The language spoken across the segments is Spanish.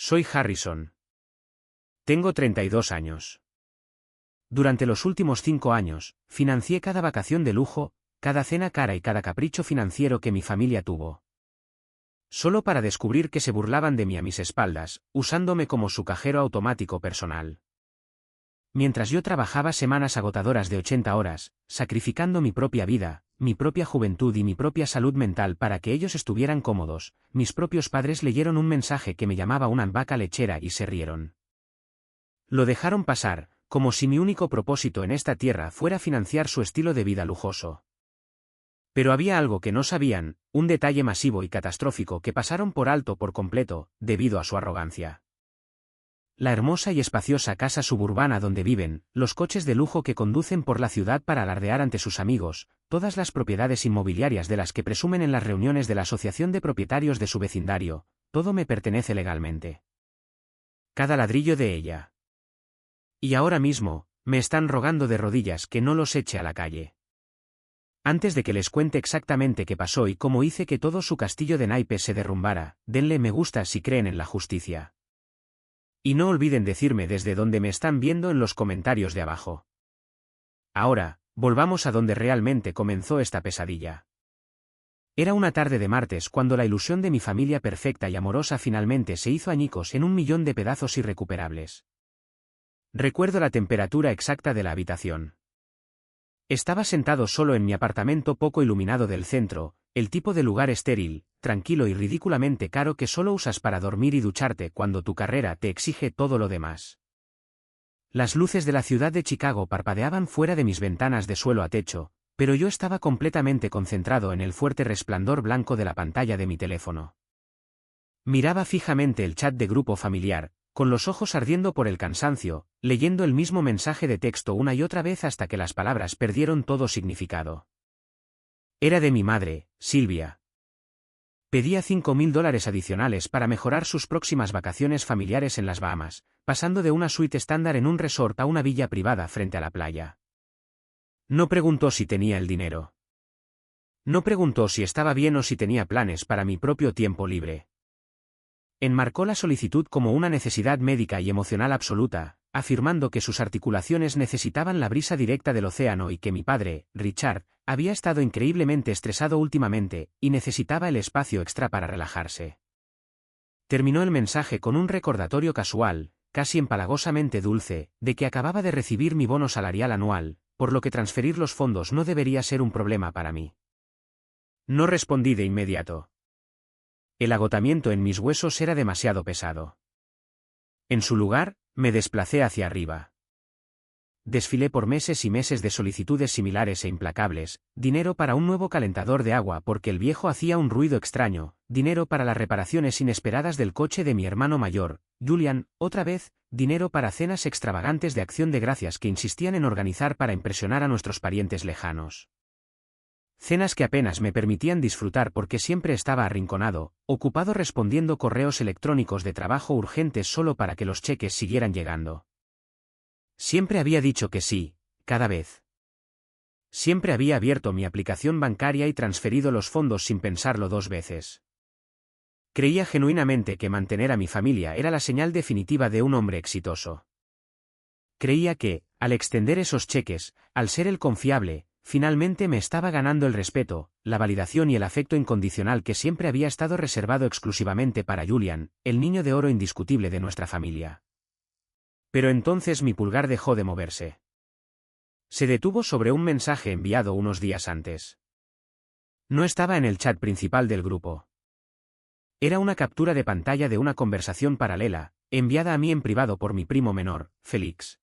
Soy Harrison. Tengo 32 años. Durante los últimos 5 años, financié cada vacación de lujo, cada cena cara y cada capricho financiero que mi familia tuvo. Solo para descubrir que se burlaban de mí a mis espaldas, usándome como su cajero automático personal. Mientras yo trabajaba semanas agotadoras de 80 horas, sacrificando mi propia vida, mi propia juventud y mi propia salud mental para que ellos estuvieran cómodos, mis propios padres leyeron un mensaje que me llamaba una vaca lechera y se rieron. Lo dejaron pasar, como si mi único propósito en esta tierra fuera financiar su estilo de vida lujoso. Pero había algo que no sabían, un detalle masivo y catastrófico que pasaron por alto por completo, debido a su arrogancia. La hermosa y espaciosa casa suburbana donde viven, los coches de lujo que conducen por la ciudad para alardear ante sus amigos, todas las propiedades inmobiliarias de las que presumen en las reuniones de la asociación de propietarios de su vecindario, todo me pertenece legalmente. Cada ladrillo de ella. Y ahora mismo, me están rogando de rodillas que no los eche a la calle. Antes de que les cuente exactamente qué pasó y cómo hice que todo su castillo de naipes se derrumbara, denle me gusta si creen en la justicia. Y no olviden decirme desde dónde me están viendo en los comentarios de abajo. Ahora, volvamos a donde realmente comenzó esta pesadilla. Era una tarde de martes cuando la ilusión de mi familia perfecta y amorosa finalmente se hizo añicos en 1.000.000 de pedazos irrecuperables. Recuerdo la temperatura exacta de la habitación. Estaba sentado solo en mi apartamento poco iluminado del centro, el tipo de lugar estéril, tranquilo y ridículamente caro que solo usas para dormir y ducharte cuando tu carrera te exige todo lo demás. Las luces de la ciudad de Chicago parpadeaban fuera de mis ventanas de suelo a techo, pero yo estaba completamente concentrado en el fuerte resplandor blanco de la pantalla de mi teléfono. Miraba fijamente el chat de grupo familiar, con los ojos ardiendo por el cansancio, leyendo el mismo mensaje de texto una y otra vez hasta que las palabras perdieron todo significado. Era de mi madre, Silvia. Pedía $5.000 adicionales para mejorar sus próximas vacaciones familiares en las Bahamas, pasando de una suite estándar en un resort a una villa privada frente a la playa. No preguntó si tenía el dinero. No preguntó si estaba bien o si tenía planes para mi propio tiempo libre. Enmarcó la solicitud como una necesidad médica y emocional absoluta, afirmando que sus articulaciones necesitaban la brisa directa del océano y que mi padre, Richard, había estado increíblemente estresado últimamente, y necesitaba el espacio extra para relajarse. Terminó el mensaje con un recordatorio casual, casi empalagosamente dulce, de que acababa de recibir mi bono salarial anual, por lo que transferir los fondos no debería ser un problema para mí. No respondí de inmediato. El agotamiento en mis huesos era demasiado pesado. En su lugar, me desplacé hacia arriba. Desfilé por meses y meses de solicitudes similares e implacables, dinero para un nuevo calentador de agua porque el viejo hacía un ruido extraño, dinero para las reparaciones inesperadas del coche de mi hermano mayor, Julian, otra vez, dinero para cenas extravagantes de acción de gracias que insistían en organizar para impresionar a nuestros parientes lejanos. Cenas que apenas me permitían disfrutar porque siempre estaba arrinconado, ocupado respondiendo correos electrónicos de trabajo urgentes solo para que los cheques siguieran llegando. Siempre había dicho que sí, cada vez. Siempre había abierto mi aplicación bancaria y transferido los fondos sin pensarlo 2 veces. Creía genuinamente que mantener a mi familia era la señal definitiva de un hombre exitoso. Creía que, al extender esos cheques, al ser el confiable, finalmente me estaba ganando el respeto, la validación y el afecto incondicional que siempre había estado reservado exclusivamente para Julian, el niño de oro indiscutible de nuestra familia. Pero entonces mi pulgar dejó de moverse. Se detuvo sobre un mensaje enviado unos días antes. No estaba en el chat principal del grupo. Era una captura de pantalla de una conversación paralela, enviada a mí en privado por mi primo menor, Félix.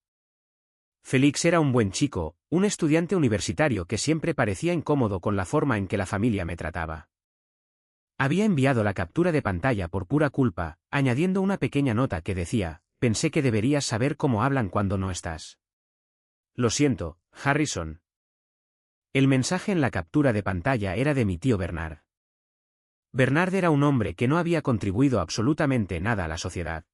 Félix era un buen chico, un estudiante universitario que siempre parecía incómodo con la forma en que la familia me trataba. Había enviado la captura de pantalla por pura culpa, añadiendo una pequeña nota que decía: pensé que deberías saber cómo hablan cuando no estás. Lo siento, Harrison. El mensaje en la captura de pantalla era de mi tío Bernard. Bernard era un hombre que no había contribuido absolutamente nada a la sociedad.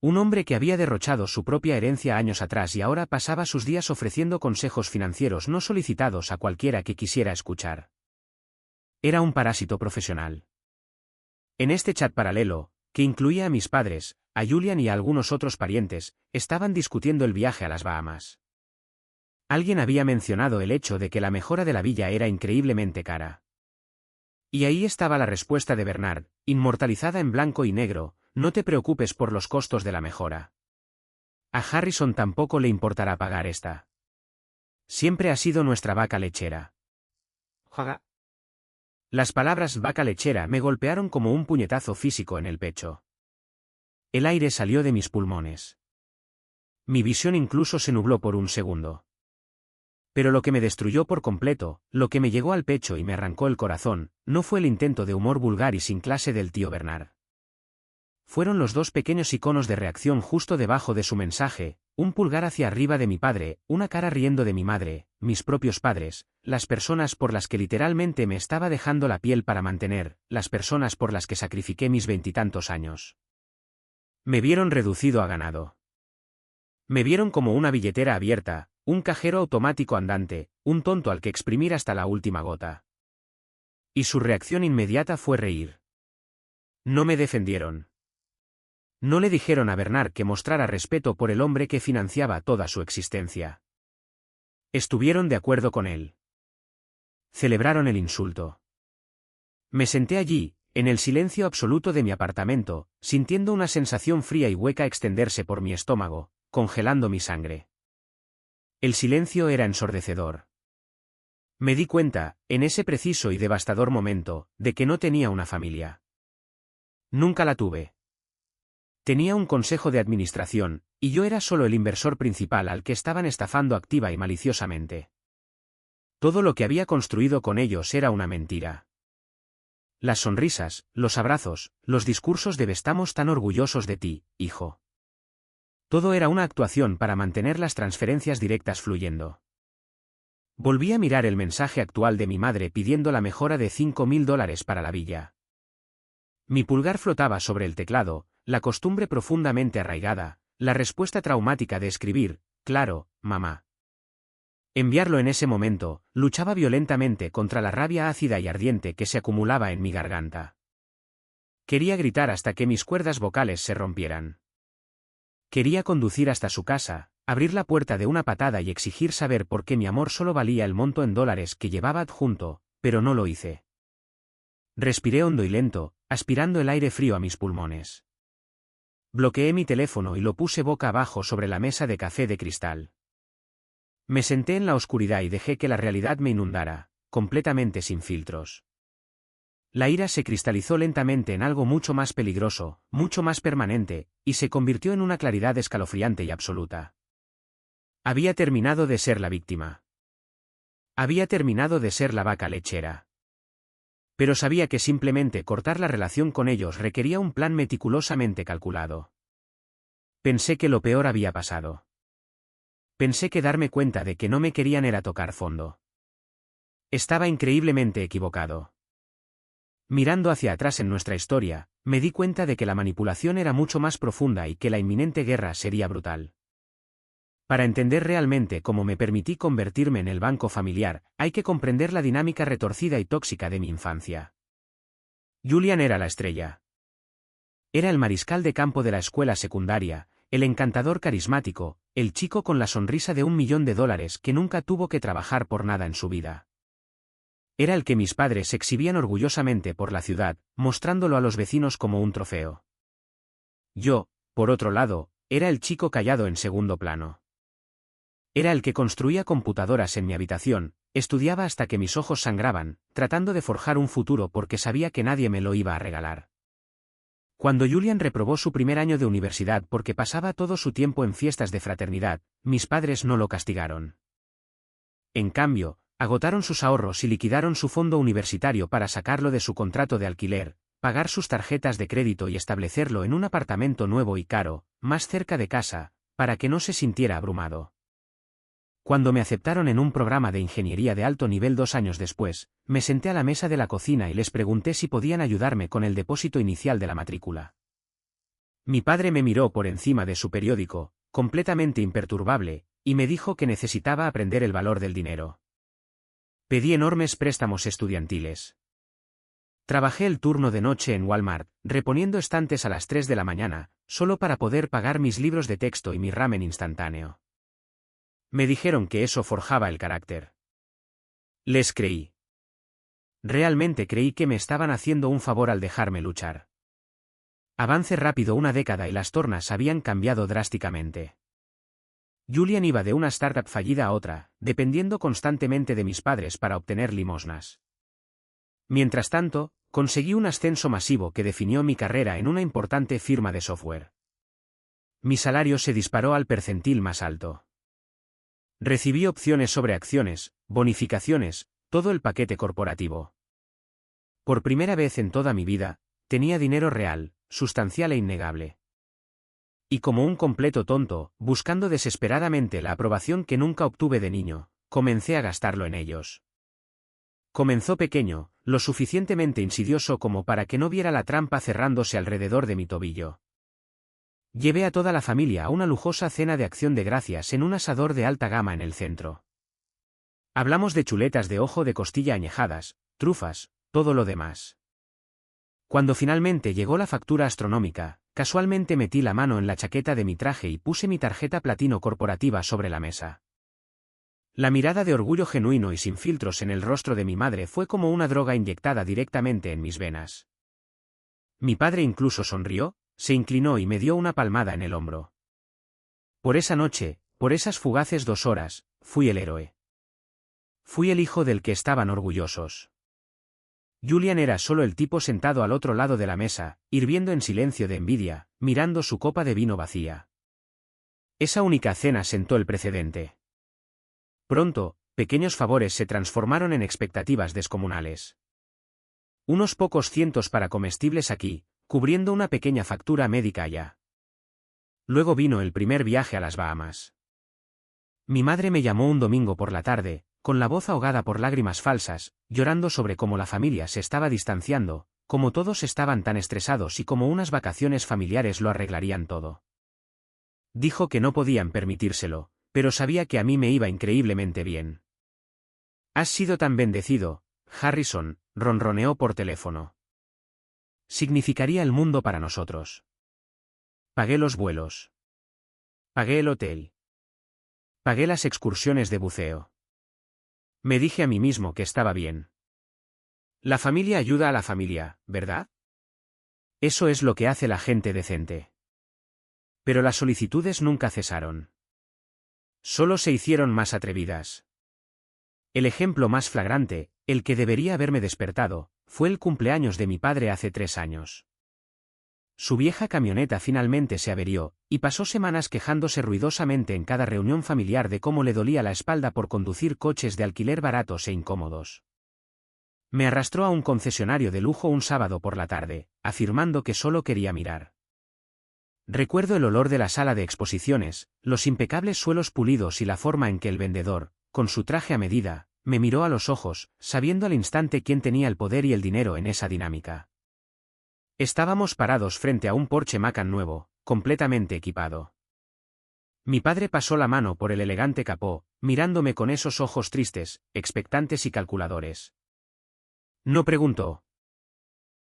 Un hombre que había derrochado su propia herencia años atrás y ahora pasaba sus días ofreciendo consejos financieros no solicitados a cualquiera que quisiera escuchar. Era un parásito profesional. En este chat paralelo, que incluía a mis padres, a Julian y a algunos otros parientes, estaban discutiendo el viaje a las Bahamas. Alguien había mencionado el hecho de que la mejora de la villa era increíblemente cara. Y ahí estaba la respuesta de Bernard, inmortalizada en blanco y negro: no te preocupes por los costos de la mejora. A Harrison tampoco le importará pagar esta. Siempre ha sido nuestra vaca lechera. Jaga. Las palabras vaca lechera me golpearon como un puñetazo físico en el pecho. El aire salió de mis pulmones. Mi visión incluso se nubló por un segundo. Pero lo que me destruyó por completo, lo que me llegó al pecho y me arrancó el corazón, no fue el intento de humor vulgar y sin clase del tío Bernard. Fueron los dos pequeños iconos de reacción justo debajo de su mensaje: un pulgar hacia arriba de mi padre, una cara riendo de mi madre, mis propios padres, las personas por las que literalmente me estaba dejando la piel para mantener, las personas por las que sacrifiqué mis 20 años. Me vieron reducido a ganado. Me vieron como una billetera abierta, un cajero automático andante, un tonto al que exprimir hasta la última gota. Y su reacción inmediata fue reír. No me defendieron. No le dijeron a Bernard que mostrara respeto por el hombre que financiaba toda su existencia. Estuvieron de acuerdo con él. Celebraron el insulto. Me senté allí, en el silencio absoluto de mi apartamento, sintiendo una sensación fría y hueca extenderse por mi estómago, congelando mi sangre. El silencio era ensordecedor. Me di cuenta, en ese preciso y devastador momento, de que no tenía una familia. Nunca la tuve. Tenía un consejo de administración, y yo era solo el inversor principal al que estaban estafando activa y maliciosamente. Todo lo que había construido con ellos era una mentira. Las sonrisas, los abrazos, los discursos de "estamos tan orgullosos de ti, hijo". Todo era una actuación para mantener las transferencias directas fluyendo. Volví a mirar el mensaje actual de mi madre pidiendo la mejora de $5.000 para la villa. Mi pulgar flotaba sobre el teclado, la costumbre profundamente arraigada, la respuesta traumática de escribir: claro, mamá. Enviarlo en ese momento, luchaba violentamente contra la rabia ácida y ardiente que se acumulaba en mi garganta. Quería gritar hasta que mis cuerdas vocales se rompieran. Quería conducir hasta su casa, abrir la puerta de una patada y exigir saber por qué mi amor solo valía el monto en dólares que llevaba adjunto, pero no lo hice. Respiré hondo y lento, aspirando el aire frío a mis pulmones. Bloqueé mi teléfono y lo puse boca abajo sobre la mesa de café de cristal. Me senté en la oscuridad y dejé que la realidad me inundara, completamente sin filtros. La ira se cristalizó lentamente en algo mucho más peligroso, mucho más permanente, y se convirtió en una claridad escalofriante y absoluta. Había terminado de ser la víctima. Había terminado de ser la vaca lechera. Pero sabía que simplemente cortar la relación con ellos requería un plan meticulosamente calculado. Pensé que lo peor había pasado. Pensé que darme cuenta de que no me querían era tocar fondo. Estaba increíblemente equivocado. Mirando hacia atrás en nuestra historia, me di cuenta de que la manipulación era mucho más profunda y que la inminente guerra sería brutal. Para entender realmente cómo me permití convertirme en el banco familiar, hay que comprender la dinámica retorcida y tóxica de mi infancia. Julian era la estrella. Era el mariscal de campo de la escuela secundaria, el encantador carismático, el chico con la sonrisa de $1.000.000 que nunca tuvo que trabajar por nada en su vida. Era el que mis padres exhibían orgullosamente por la ciudad, mostrándolo a los vecinos como un trofeo. Yo, por otro lado, era el chico callado en segundo plano. Era el que construía computadoras en mi habitación, estudiaba hasta que mis ojos sangraban, tratando de forjar un futuro porque sabía que nadie me lo iba a regalar. Cuando Julian reprobó su primer año de universidad porque pasaba todo su tiempo en fiestas de fraternidad, mis padres no lo castigaron. En cambio, agotaron sus ahorros y liquidaron su fondo universitario para sacarlo de su contrato de alquiler, pagar sus tarjetas de crédito y establecerlo en un apartamento nuevo y caro, más cerca de casa, para que no se sintiera abrumado. Cuando me aceptaron en un programa de ingeniería de alto nivel 2 años después, me senté a la mesa de la cocina y les pregunté si podían ayudarme con el depósito inicial de la matrícula. Mi padre me miró por encima de su periódico, completamente imperturbable, y me dijo que necesitaba aprender el valor del dinero. Pedí enormes préstamos estudiantiles. Trabajé el turno de noche en Walmart, reponiendo estantes a las 3 de la mañana, solo para poder pagar mis libros de texto y mi ramen instantáneo. Me dijeron que eso forjaba el carácter. Les creí. Realmente creí que me estaban haciendo un favor al dejarme luchar. Avance rápido una década y las tornas habían cambiado drásticamente. Julian iba de una startup fallida a otra, dependiendo constantemente de mis padres para obtener limosnas. Mientras tanto, conseguí un ascenso masivo que definió mi carrera en una importante firma de software. Mi salario se disparó al percentil más alto. Recibí opciones sobre acciones, bonificaciones, todo el paquete corporativo. Por primera vez en toda mi vida, tenía dinero real, sustancial e innegable. Y como un completo tonto, buscando desesperadamente la aprobación que nunca obtuve de niño, comencé a gastarlo en ellos. Comenzó pequeño, lo suficientemente insidioso como para que no viera la trampa cerrándose alrededor de mi tobillo. Llevé a toda la familia a una lujosa cena de acción de gracias en un asador de alta gama en el centro. Hablamos de chuletas de ojo de costilla añejadas, trufas, todo lo demás. Cuando finalmente llegó la factura astronómica, casualmente metí la mano en la chaqueta de mi traje y puse mi tarjeta platino corporativa sobre la mesa. La mirada de orgullo genuino y sin filtros en el rostro de mi madre fue como una droga inyectada directamente en mis venas. Mi padre incluso sonrió, se inclinó y me dio una palmada en el hombro. Por esa noche, por esas fugaces 2 horas, fui el héroe. Fui el hijo del que estaban orgullosos. Julian era solo el tipo sentado al otro lado de la mesa, hirviendo en silencio de envidia, mirando su copa de vino vacía. Esa única cena sentó el precedente. Pronto, pequeños favores se transformaron en expectativas descomunales. Unos pocos cientos para comestibles aquí, cubriendo una pequeña factura médica allá. Luego vino el primer viaje a las Bahamas. Mi madre me llamó un domingo por la tarde, con la voz ahogada por lágrimas falsas, llorando sobre cómo la familia se estaba distanciando, cómo todos estaban tan estresados y cómo unas vacaciones familiares lo arreglarían todo. Dijo que no podían permitírselo, pero sabía que a mí me iba increíblemente bien. «Has sido tan bendecido, Harrison», ronroneó por teléfono. «Significaría el mundo para nosotros. Pagué los vuelos. Pagué el hotel. Pagué las excursiones de buceo. Me dije a mí mismo que estaba bien. La familia ayuda a la familia, ¿verdad? Eso es lo que hace la gente decente». Pero las solicitudes nunca cesaron. Solo se hicieron más atrevidas. El ejemplo más flagrante, el que debería haberme despertado, fue el cumpleaños de mi padre hace 3 años. Su vieja camioneta finalmente se averió, y pasó semanas quejándose ruidosamente en cada reunión familiar de cómo le dolía la espalda por conducir coches de alquiler baratos e incómodos. Me arrastró a un concesionario de lujo un sábado por la tarde, afirmando que solo quería mirar. Recuerdo el olor de la sala de exposiciones, los impecables suelos pulidos y la forma en que el vendedor, con su traje a medida, me miró a los ojos, sabiendo al instante quién tenía el poder y el dinero en esa dinámica. Estábamos parados frente a un Porsche Macan nuevo, completamente equipado. Mi padre pasó la mano por el elegante capó, mirándome con esos ojos tristes, expectantes y calculadores. No preguntó.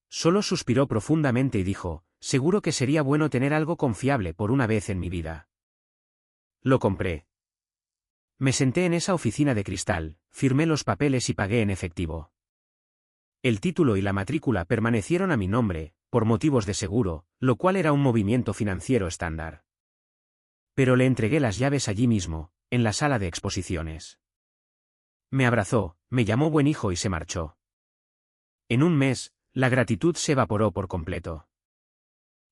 Solo suspiró profundamente y dijo: «Seguro que sería bueno tener algo confiable por una vez en mi vida». Lo compré. Me senté en esa oficina de cristal, firmé los papeles y pagué en efectivo. El título y la matrícula permanecieron a mi nombre, por motivos de seguro, lo cual era un movimiento financiero estándar. Pero le entregué las llaves allí mismo, en la sala de exposiciones. Me abrazó, me llamó buen hijo y se marchó. En un mes, la gratitud se evaporó por completo.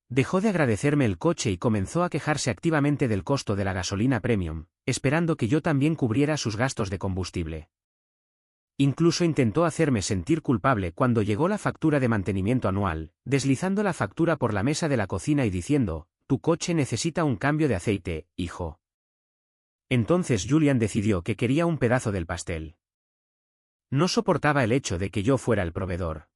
Dejó de agradecerme el coche y comenzó a quejarse activamente del costo de la gasolina premium, esperando que yo también cubriera sus gastos de combustible. Incluso intentó hacerme sentir culpable cuando llegó la factura de mantenimiento anual, deslizando la factura por la mesa de la cocina y diciendo: «Tu coche necesita un cambio de aceite, hijo». Entonces Julian decidió que quería un pedazo del pastel. No soportaba el hecho de que yo fuera el proveedor.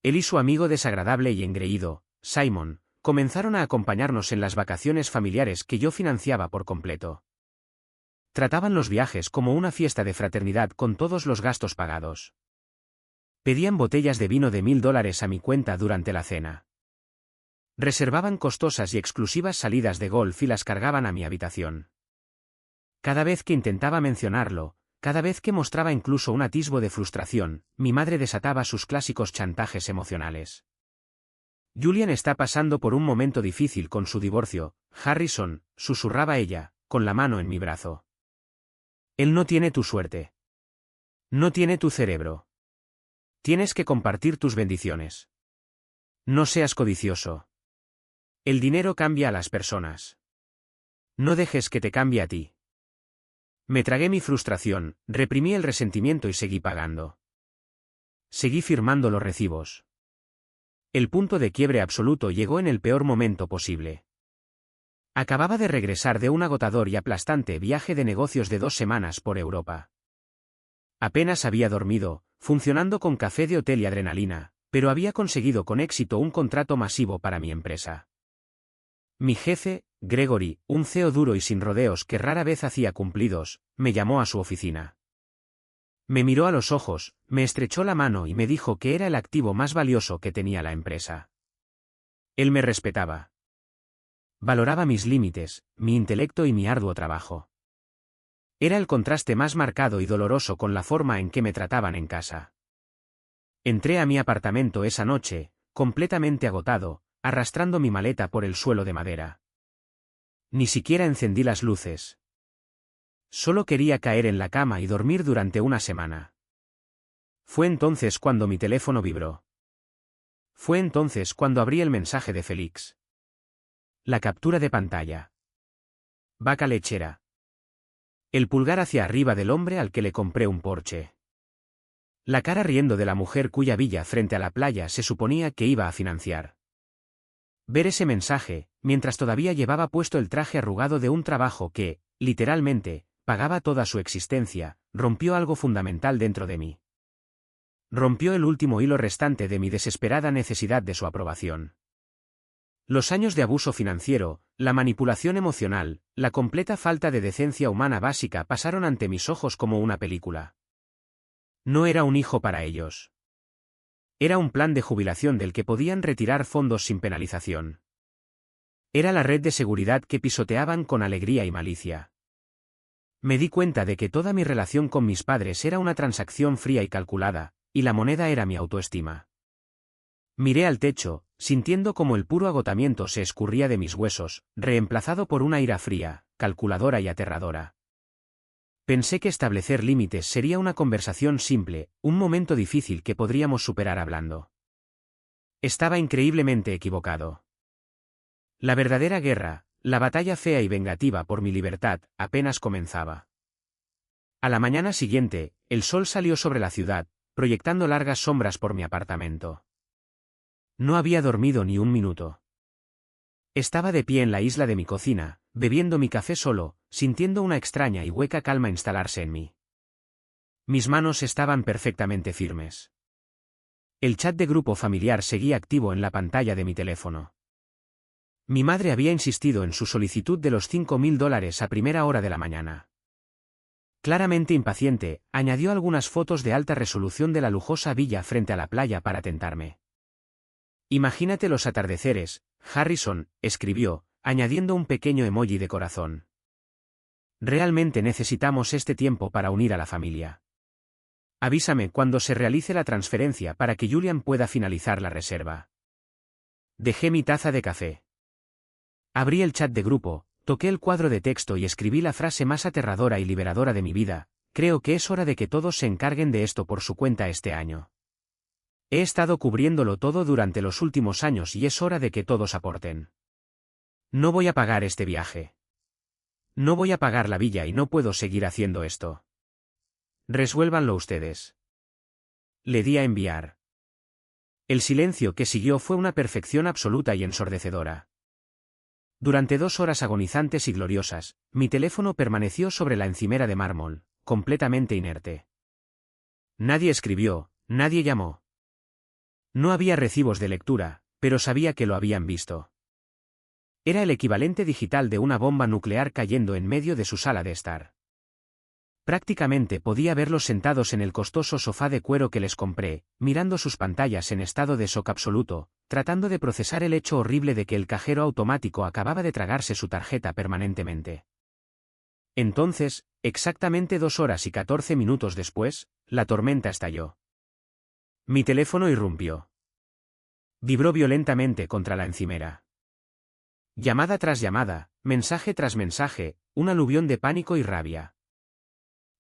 Él y su amigo desagradable y engreído, Simon, comenzaron a acompañarnos en las vacaciones familiares que yo financiaba por completo. Trataban los viajes como una fiesta de fraternidad con todos los gastos pagados. Pedían botellas de vino de $1000 a mi cuenta durante la cena. Reservaban costosas y exclusivas salidas de golf y las cargaban a mi habitación. Cada vez que intentaba mencionarlo, cada vez que mostraba incluso un atisbo de frustración, mi madre desataba sus clásicos chantajes emocionales. Julian está pasando por un momento difícil con su divorcio, Harrison, susurraba ella, con la mano en mi brazo. Él no tiene tu suerte. No tiene tu cerebro. Tienes que compartir tus bendiciones. No seas codicioso. El dinero cambia a las personas. No dejes que te cambie a ti. Me tragué mi frustración, reprimí el resentimiento y seguí pagando. Seguí firmando los recibos. El punto de quiebre absoluto llegó en el peor momento posible. Acababa de regresar de un agotador y aplastante viaje de negocios de 2 semanas por Europa. Apenas había dormido, funcionando con café de hotel y adrenalina, pero había conseguido con éxito un contrato masivo para mi empresa. Mi jefe, Gregory, un CEO duro y sin rodeos que rara vez hacía cumplidos, me llamó a su oficina. Me miró a los ojos, me estrechó la mano y me dijo que era el activo más valioso que tenía la empresa. Él me respetaba. Valoraba mis límites, mi intelecto y mi arduo trabajo. Era el contraste más marcado y doloroso con la forma en que me trataban en casa. Entré a mi apartamento esa noche, completamente agotado, arrastrando mi maleta por el suelo de madera. Ni siquiera encendí las luces. Solo quería caer en la cama y dormir durante una semana. Fue entonces cuando mi teléfono vibró. Fue entonces cuando abrí el mensaje de Félix. La captura de pantalla. Vaca lechera. El pulgar hacia arriba del hombre al que le compré un Porsche. La cara riendo de la mujer cuya villa frente a la playa se suponía que iba a financiar. Ver ese mensaje, mientras todavía llevaba puesto el traje arrugado de un trabajo que, literalmente, pagaba toda su existencia, rompió algo fundamental dentro de mí. Rompió el último hilo restante de mi desesperada necesidad de su aprobación. Los años de abuso financiero, la manipulación emocional, la completa falta de decencia humana básica pasaron ante mis ojos como una película. No era un hijo para ellos. Era un plan de jubilación del que podían retirar fondos sin penalización. Era la red de seguridad que pisoteaban con alegría y malicia. Me di cuenta de que toda mi relación con mis padres era una transacción fría y calculada, y la moneda era mi autoestima. Miré al techo, sintiendo como el puro agotamiento se escurría de mis huesos, reemplazado por una ira fría, calculadora y aterradora. Pensé que establecer límites sería una conversación simple, un momento difícil que podríamos superar hablando. Estaba increíblemente equivocado. La verdadera guerra, la batalla fea y vengativa por mi libertad, apenas comenzaba. A la mañana siguiente, el sol salió sobre la ciudad, proyectando largas sombras por mi apartamento. No había dormido ni un minuto. Estaba de pie en la isla de mi cocina, bebiendo mi café solo, sintiendo una extraña y hueca calma instalarse en mí. Mis manos estaban perfectamente firmes. El chat de grupo familiar seguía activo en la pantalla de mi teléfono. Mi madre había insistido en su solicitud de los $5000 a primera hora de la mañana. Claramente impaciente, añadió algunas fotos de alta resolución de la lujosa villa frente a la playa para tentarme. Imagínate los atardeceres, Harrison, escribió, añadiendo un pequeño emoji de corazón. Realmente necesitamos este tiempo para unir a la familia. Avísame cuando se realice la transferencia para que Julian pueda finalizar la reserva. Dejé mi taza de café. Abrí el chat de grupo, toqué el cuadro de texto y escribí la frase más aterradora y liberadora de mi vida: creo que es hora de que todos se encarguen de esto por su cuenta este año. He estado cubriéndolo todo durante los últimos años y es hora de que todos aporten. No voy a pagar este viaje. No voy a pagar la villa y no puedo seguir haciendo esto. Resuélvanlo ustedes. Le di a enviar. El silencio que siguió fue una perfección absoluta y ensordecedora. Durante 2 horas agonizantes y gloriosas, mi teléfono permaneció sobre la encimera de mármol, completamente inerte. Nadie escribió, nadie llamó. No había recibos de lectura, pero sabía que lo habían visto. Era el equivalente digital de una bomba nuclear cayendo en medio de su sala de estar. Prácticamente podía verlos sentados en el costoso sofá de cuero que les compré, mirando sus pantallas en estado de shock absoluto, tratando de procesar el hecho horrible de que el cajero automático acababa de tragarse su tarjeta permanentemente. Entonces, exactamente 2 horas y 14 minutos después, la tormenta estalló. Mi teléfono irrumpió. Vibró violentamente contra la encimera. Llamada tras llamada, mensaje tras mensaje, un aluvión de pánico y rabia.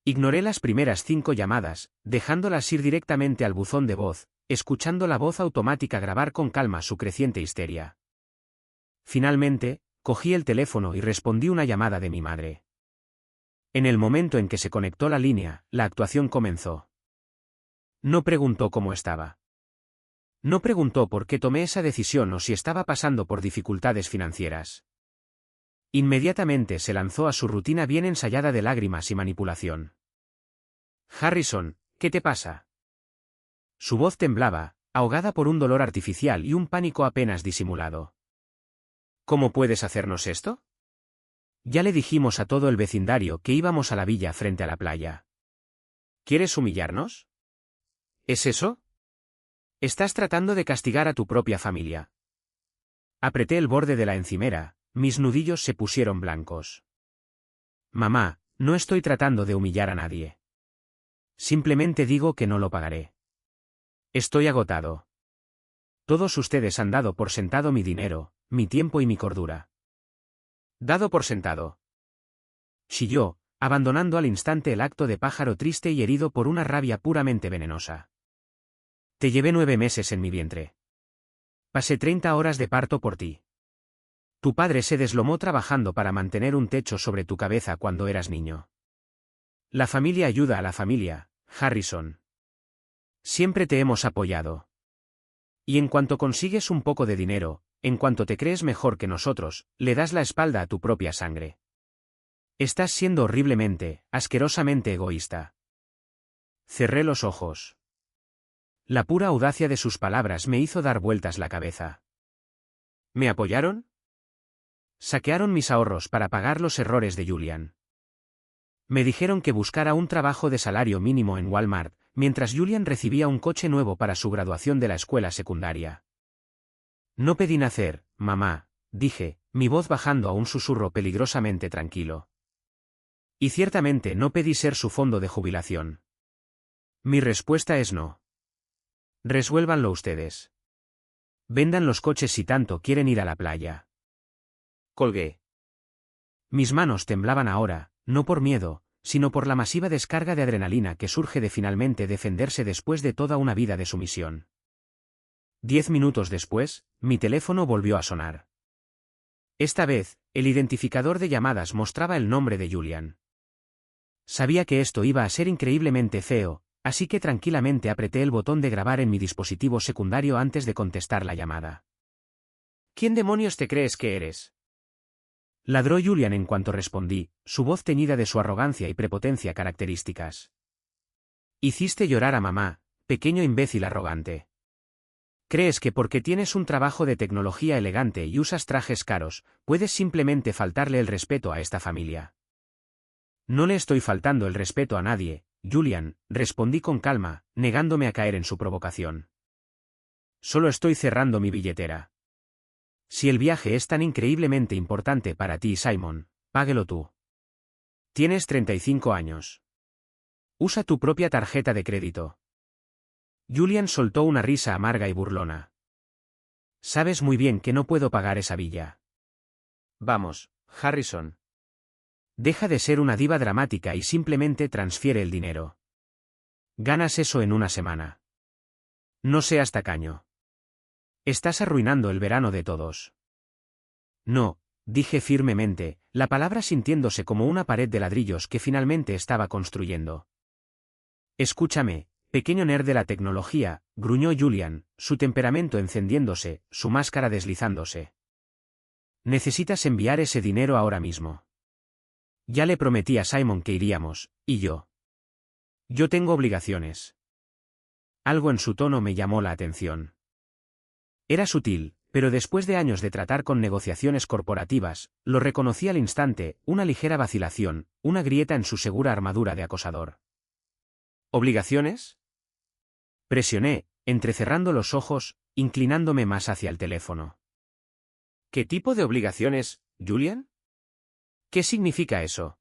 Ignoré las primeras 5 llamadas, dejándolas ir directamente al buzón de voz, escuchando la voz automática grabar con calma su creciente histeria. Finalmente, cogí el teléfono y respondí una llamada de mi madre. En el momento en que se conectó la línea, la actuación comenzó. No preguntó cómo estaba. No preguntó por qué tomé esa decisión o si estaba pasando por dificultades financieras. Inmediatamente se lanzó a su rutina bien ensayada de lágrimas y manipulación. Harrison, ¿qué te pasa? Su voz temblaba, ahogada por un dolor artificial y un pánico apenas disimulado. ¿Cómo puedes hacernos esto? Ya le dijimos a todo el vecindario que íbamos a la villa frente a la playa. ¿Quieres humillarnos? ¿Es eso? Estás tratando de castigar a tu propia familia. Apreté el borde de la encimera, mis nudillos se pusieron blancos. Mamá, no estoy tratando de humillar a nadie. Simplemente digo que no lo pagaré. Estoy agotado. Todos ustedes han dado por sentado mi dinero, mi tiempo y mi cordura. ¿Dado por sentado? Chilló, abandonando al instante el acto de pájaro triste y herido por una rabia puramente venenosa. Te llevé 9 meses en mi vientre. Pasé 30 horas de parto por ti. Tu padre se deslomó trabajando para mantener un techo sobre tu cabeza cuando eras niño. La familia ayuda a la familia, Harrison. Siempre te hemos apoyado. Y en cuanto consigues un poco de dinero, en cuanto te crees mejor que nosotros, le das la espalda a tu propia sangre. Estás siendo horriblemente, asquerosamente egoísta. Cerré los ojos. La pura audacia de sus palabras me hizo dar vueltas la cabeza. ¿Me apoyaron? Saquearon mis ahorros para pagar los errores de Julian. Me dijeron que buscara un trabajo de salario mínimo en Walmart, mientras Julian recibía un coche nuevo para su graduación de la escuela secundaria. No pedí nacer, mamá, dije, mi voz bajando a un susurro peligrosamente tranquilo. Y ciertamente no pedí ser su fondo de jubilación. Mi respuesta es no. Resuélvanlo ustedes. Vendan los coches si tanto quieren ir a la playa. Colgué. Mis manos temblaban ahora, no por miedo, sino por la masiva descarga de adrenalina que surge de finalmente defenderse después de toda una vida de sumisión. 10 minutos después, mi teléfono volvió a sonar. Esta vez, el identificador de llamadas mostraba el nombre de Julian. Sabía que esto iba a ser increíblemente feo, así que tranquilamente apreté el botón de grabar en mi dispositivo secundario antes de contestar la llamada. ¿Quién demonios te crees que eres? Ladró Julian en cuanto respondí, su voz teñida de su arrogancia y prepotencia características. Hiciste llorar a mamá, pequeño imbécil arrogante. ¿Crees que porque tienes un trabajo de tecnología elegante y usas trajes caros, puedes simplemente faltarle el respeto a esta familia? No le estoy faltando el respeto a nadie, Julian, respondí con calma, negándome a caer en su provocación. Solo estoy cerrando mi billetera. Si el viaje es tan increíblemente importante para ti, Simon, páguelo tú. Tienes 35 años. Usa tu propia tarjeta de crédito. Julian soltó una risa amarga y burlona. Sabes muy bien que no puedo pagar esa villa. Vamos, Harrison. Deja de ser una diva dramática y simplemente transfiere el dinero. Ganas eso en una semana. No seas tacaño. Estás arruinando el verano de todos. No, dije firmemente, la palabra sintiéndose como una pared de ladrillos que finalmente estaba construyendo. Escúchame, pequeño nerd de la tecnología, gruñó Julian, su temperamento encendiéndose, su máscara deslizándose. Necesitas enviar ese dinero ahora mismo. Ya le prometí a Simon que iríamos, y yo. Yo tengo obligaciones. Algo en su tono me llamó la atención. Era sutil, Pero después de años de tratar con negociaciones corporativas, lo reconocí al instante, una ligera vacilación, una grieta en su segura armadura de acosador. ¿Obligaciones? Presioné, entrecerrando los ojos, inclinándome más hacia el teléfono. ¿Qué tipo de obligaciones, Julian? ¿Qué significa eso?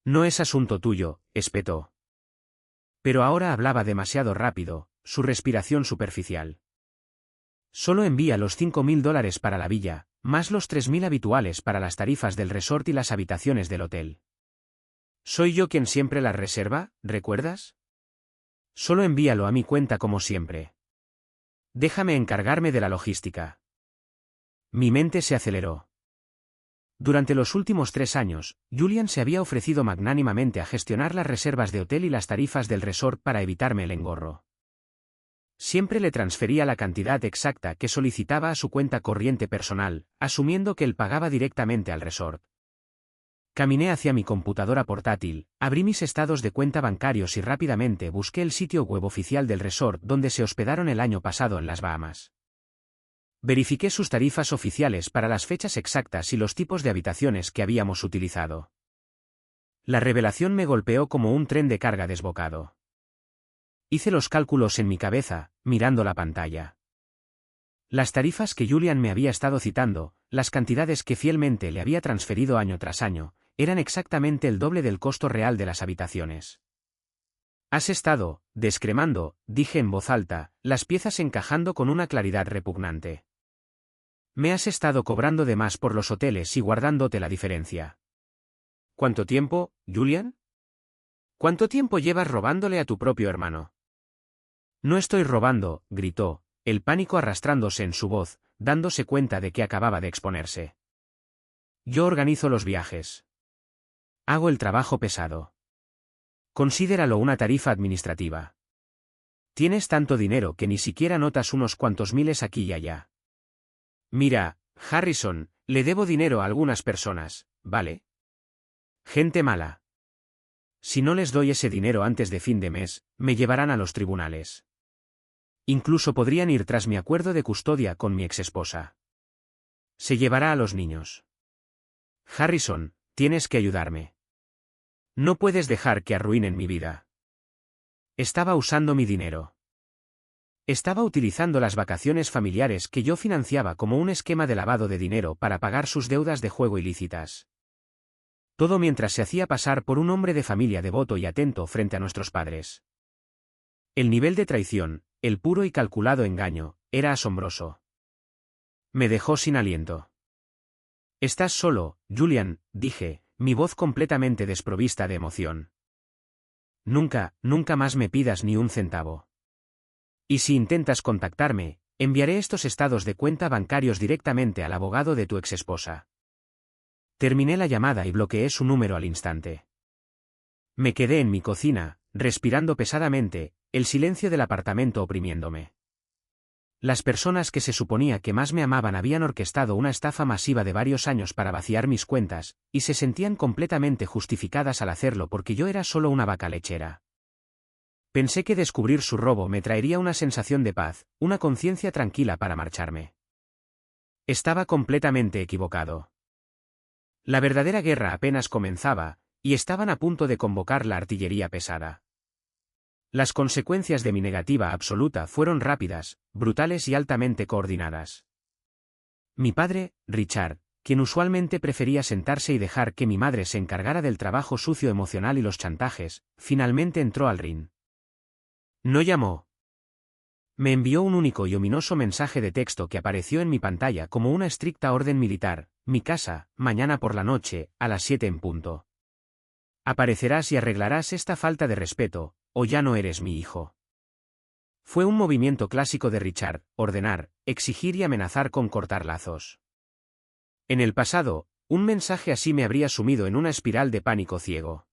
No es asunto tuyo, espetó. Pero ahora hablaba demasiado rápido, su respiración superficial. Solo envía los $5.000 para la villa, más los 3.000 habituales para las tarifas del resort y las habitaciones del hotel. ¿Soy yo quien siempre las reserva, recuerdas? Solo envíalo a mi cuenta como siempre. Déjame encargarme de la logística. Mi mente se aceleró. Durante los últimos 3 años, Julian se había ofrecido magnánimamente a gestionar las reservas de hotel y las tarifas del resort para evitarme el engorro. Siempre le transfería la cantidad exacta que solicitaba a su cuenta corriente personal, asumiendo que él pagaba directamente al resort. Caminé hacia mi computadora portátil, abrí mis estados de cuenta bancarios y rápidamente busqué el sitio web oficial del resort donde se hospedaron el año pasado en las Bahamas. Verifiqué sus tarifas oficiales para las fechas exactas y los tipos de habitaciones que habíamos utilizado. La revelación me golpeó como un tren de carga desbocado. Hice los cálculos en mi cabeza, mirando la pantalla. Las tarifas que Julian me había estado citando, las cantidades que fielmente le había transferido año tras año, eran exactamente el doble del costo real de las habitaciones. Has estado, descremando, dije en voz alta, las piezas encajando con una claridad repugnante. Me has estado cobrando de más por los hoteles y guardándote la diferencia. ¿Cuánto tiempo, Julian? ¿Cuánto tiempo llevas robándole a tu propio hermano? No estoy robando, gritó, el pánico arrastrándose en su voz, dándose cuenta de que acababa de exponerse. Yo organizo los viajes. Hago el trabajo pesado. Considéralo una tarifa administrativa. Tienes tanto dinero que ni siquiera notas unos cuantos miles aquí y allá. Mira, Harrison, le debo dinero a algunas personas, ¿vale? Gente mala. Si no les doy ese dinero antes de fin de mes, me llevarán a los tribunales. Incluso podrían ir tras mi acuerdo de custodia con mi exesposa. Se llevará a los niños. Harrison, tienes que ayudarme. No puedes dejar que arruinen mi vida. Estaba usando mi dinero. Estaba utilizando las vacaciones familiares que yo financiaba como un esquema de lavado de dinero para pagar sus deudas de juego ilícitas. Todo mientras se hacía pasar por un hombre de familia devoto y atento frente a nuestros padres. El nivel de traición, el puro y calculado engaño, era asombroso. Me dejó sin aliento. Estás solo, Julian, dije, mi voz completamente desprovista de emoción. Nunca, nunca más me pidas ni un centavo. Y si intentas contactarme, enviaré estos estados de cuenta bancarios directamente al abogado de tu exesposa. Terminé la llamada y bloqueé su número al instante. Me quedé en mi cocina, respirando pesadamente, el silencio del apartamento oprimiéndome. Las personas que se suponía que más me amaban habían orquestado una estafa masiva de varios años para vaciar mis cuentas, y se sentían completamente justificadas al hacerlo porque yo era solo una vaca lechera. Pensé que descubrir su robo me traería una sensación de paz, una conciencia tranquila para marcharme. Estaba completamente equivocado. La verdadera guerra apenas comenzaba, y estaban a punto de convocar la artillería pesada. Las consecuencias de mi negativa absoluta fueron rápidas, brutales y altamente coordinadas. Mi padre, Richard, quien usualmente prefería sentarse y dejar que mi madre se encargara del trabajo sucio emocional y los chantajes, finalmente entró al ring. No llamó. Me envió un único y ominoso mensaje de texto que apareció en mi pantalla como una estricta orden militar: mi casa, mañana por la noche, a las 7 en punto. Aparecerás y arreglarás esta falta de respeto, o ya no eres mi hijo. Fue un movimiento clásico de Richard: ordenar, exigir y amenazar con cortar lazos. En el pasado, un mensaje así me habría sumido en una espiral de pánico ciego.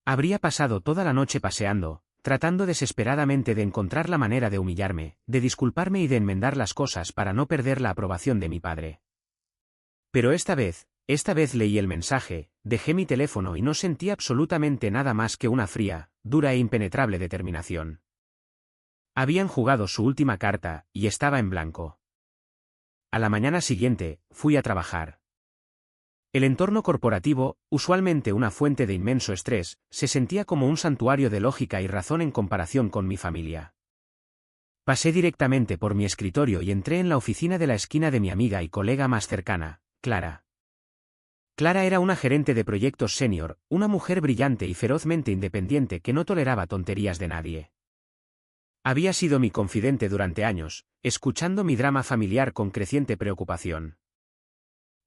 Habría pasado toda la noche paseando, tratando desesperadamente de encontrar la manera de humillarme, de disculparme y de enmendar las cosas para no perder la aprobación de mi padre. Pero esta vez leí el mensaje, dejé mi teléfono y no sentí absolutamente nada más que una fría, dura e impenetrable determinación. Habían jugado su última carta, y estaba en blanco. A la mañana siguiente, fui a trabajar. El entorno corporativo, usualmente una fuente de inmenso estrés, se sentía como un santuario de lógica y razón en comparación con mi familia. Pasé directamente por mi escritorio y entré en la oficina de la esquina de mi amiga y colega más cercana, Clara. Clara era una gerente de proyectos senior, una mujer brillante y ferozmente independiente que no toleraba tonterías de nadie. Había sido mi confidente durante años, escuchando mi drama familiar con creciente preocupación.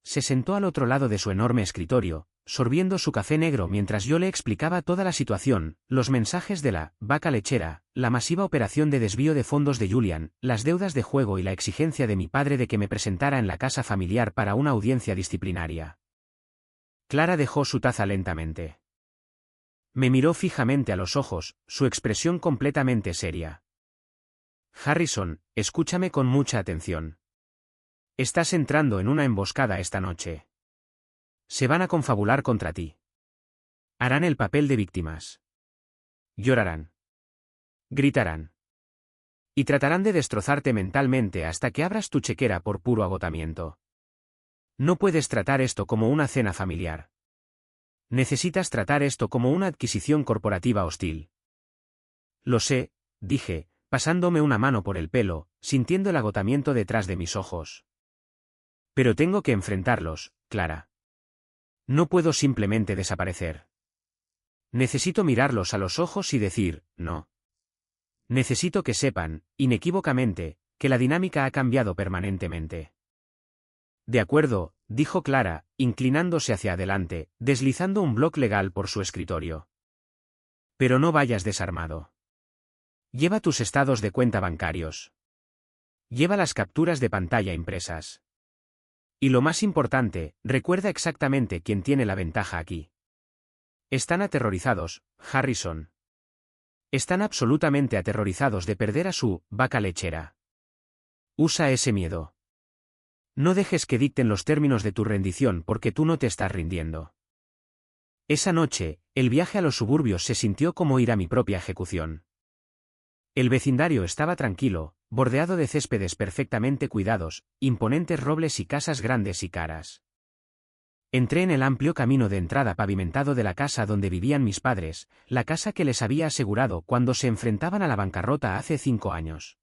Se sentó al otro lado de su enorme escritorio, sorbiendo su café negro mientras yo le explicaba toda la situación, los mensajes de la vaca lechera, la masiva operación de desvío de fondos de Julian, las deudas de juego y la exigencia de mi padre de que me presentara en la casa familiar para una audiencia disciplinaria. Clara dejó su taza lentamente. Me miró fijamente a los ojos, su expresión completamente seria. Harrison, escúchame con mucha atención. Estás entrando en una emboscada esta noche. Se van a confabular contra ti. Harán el papel de víctimas. Llorarán. Gritarán. Y tratarán de destrozarte mentalmente hasta que abras tu chequera por puro agotamiento. No puedes tratar esto como una cena familiar. Necesitas tratar esto como una adquisición corporativa hostil. Lo sé, dije, pasándome una mano por el pelo, sintiendo el agotamiento detrás de mis ojos. Pero tengo que enfrentarlos, Clara. No puedo simplemente desaparecer. Necesito mirarlos a los ojos y decir, no. Necesito que sepan, inequívocamente, que la dinámica ha cambiado permanentemente. De acuerdo, dijo Clara, inclinándose hacia adelante, deslizando un bloc legal por su escritorio. Pero no vayas desarmado. Lleva tus estados de cuenta bancarios. Lleva las capturas de pantalla impresas. Y lo más importante, recuerda exactamente quién tiene la ventaja aquí. Están aterrorizados, Harrison. Están absolutamente aterrorizados de perder a su vaca lechera. Usa ese miedo. No dejes que dicten los términos de tu rendición porque tú no te estás rindiendo. Esa noche, el viaje a los suburbios se sintió como ir a mi propia ejecución. El vecindario estaba tranquilo, bordeado de céspedes perfectamente cuidados, imponentes robles y casas grandes y caras. Entré en el amplio camino de entrada pavimentado de la casa donde vivían mis padres, la casa que les había asegurado cuando se enfrentaban a la bancarrota hace 5 años.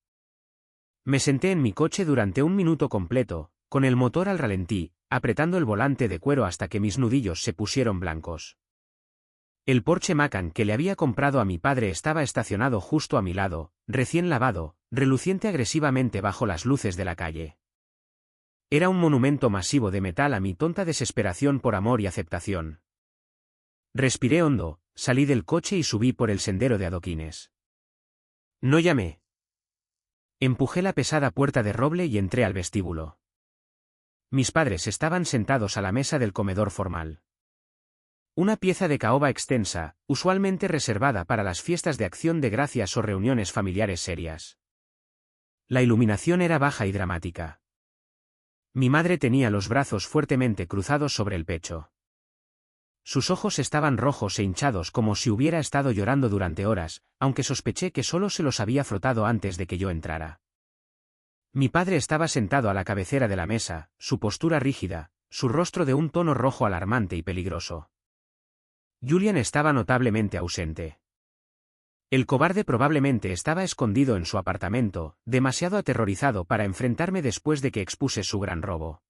Me senté en mi coche durante un minuto completo, con el motor al ralentí, apretando el volante de cuero hasta que mis nudillos se pusieron blancos. El Porsche Macan que le había comprado a mi padre estaba estacionado justo a mi lado, recién lavado, reluciente agresivamente bajo las luces de la calle. Era un monumento masivo de metal a mi tonta desesperación por amor y aceptación. Respiré hondo, salí del coche y subí por el sendero de adoquines. No llamé. Empujé la pesada puerta de roble y entré al vestíbulo. Mis padres estaban sentados a la mesa del comedor formal. Una pieza de caoba extensa, usualmente reservada para las fiestas de acción de gracias o reuniones familiares serias. La iluminación era baja y dramática. Mi madre tenía los brazos fuertemente cruzados sobre el pecho. Sus ojos estaban rojos e hinchados como si hubiera estado llorando durante horas, aunque sospeché que solo se los había frotado antes de que yo entrara. Mi padre estaba sentado a la cabecera de la mesa, su postura rígida, su rostro de un tono rojo alarmante y peligroso. Julian estaba notablemente ausente. El cobarde probablemente estaba escondido en su apartamento, demasiado aterrorizado para enfrentarme después de que expuse su gran robo.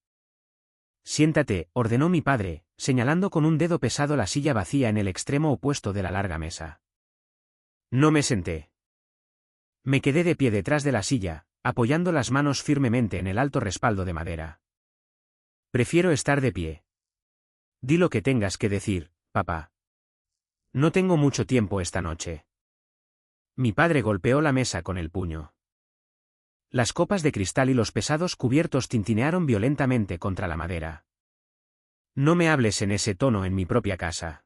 Siéntate, ordenó mi padre, señalando con un dedo pesado la silla vacía en el extremo opuesto de la larga mesa. No me senté. Me quedé de pie detrás de la silla, apoyando las manos firmemente en el alto respaldo de madera. Prefiero estar de pie. Di lo que tengas que decir, papá. No tengo mucho tiempo esta noche. Mi padre golpeó la mesa con el puño. Las copas de cristal y los pesados cubiertos tintinearon violentamente contra la madera. No me hables en ese tono en mi propia casa.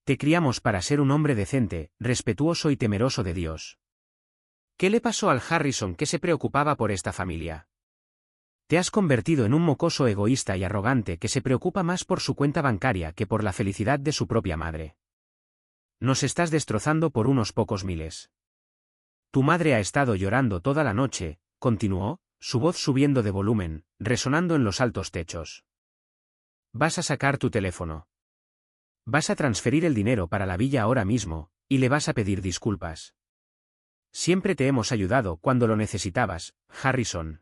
Te criamos para ser un hombre decente, respetuoso y temeroso de Dios. ¿Qué le pasó al Harrison que se preocupaba por esta familia? Te has convertido en un mocoso egoísta y arrogante que se preocupa más por su cuenta bancaria que por la felicidad de su propia madre. Nos estás destrozando por unos pocos miles. Tu madre ha estado llorando toda la noche, continuó, su voz subiendo de volumen, resonando en los altos techos. Vas a sacar tu teléfono. Vas a transferir el dinero para la villa ahora mismo, y le vas a pedir disculpas. Siempre te hemos ayudado cuando lo necesitabas, Harrison.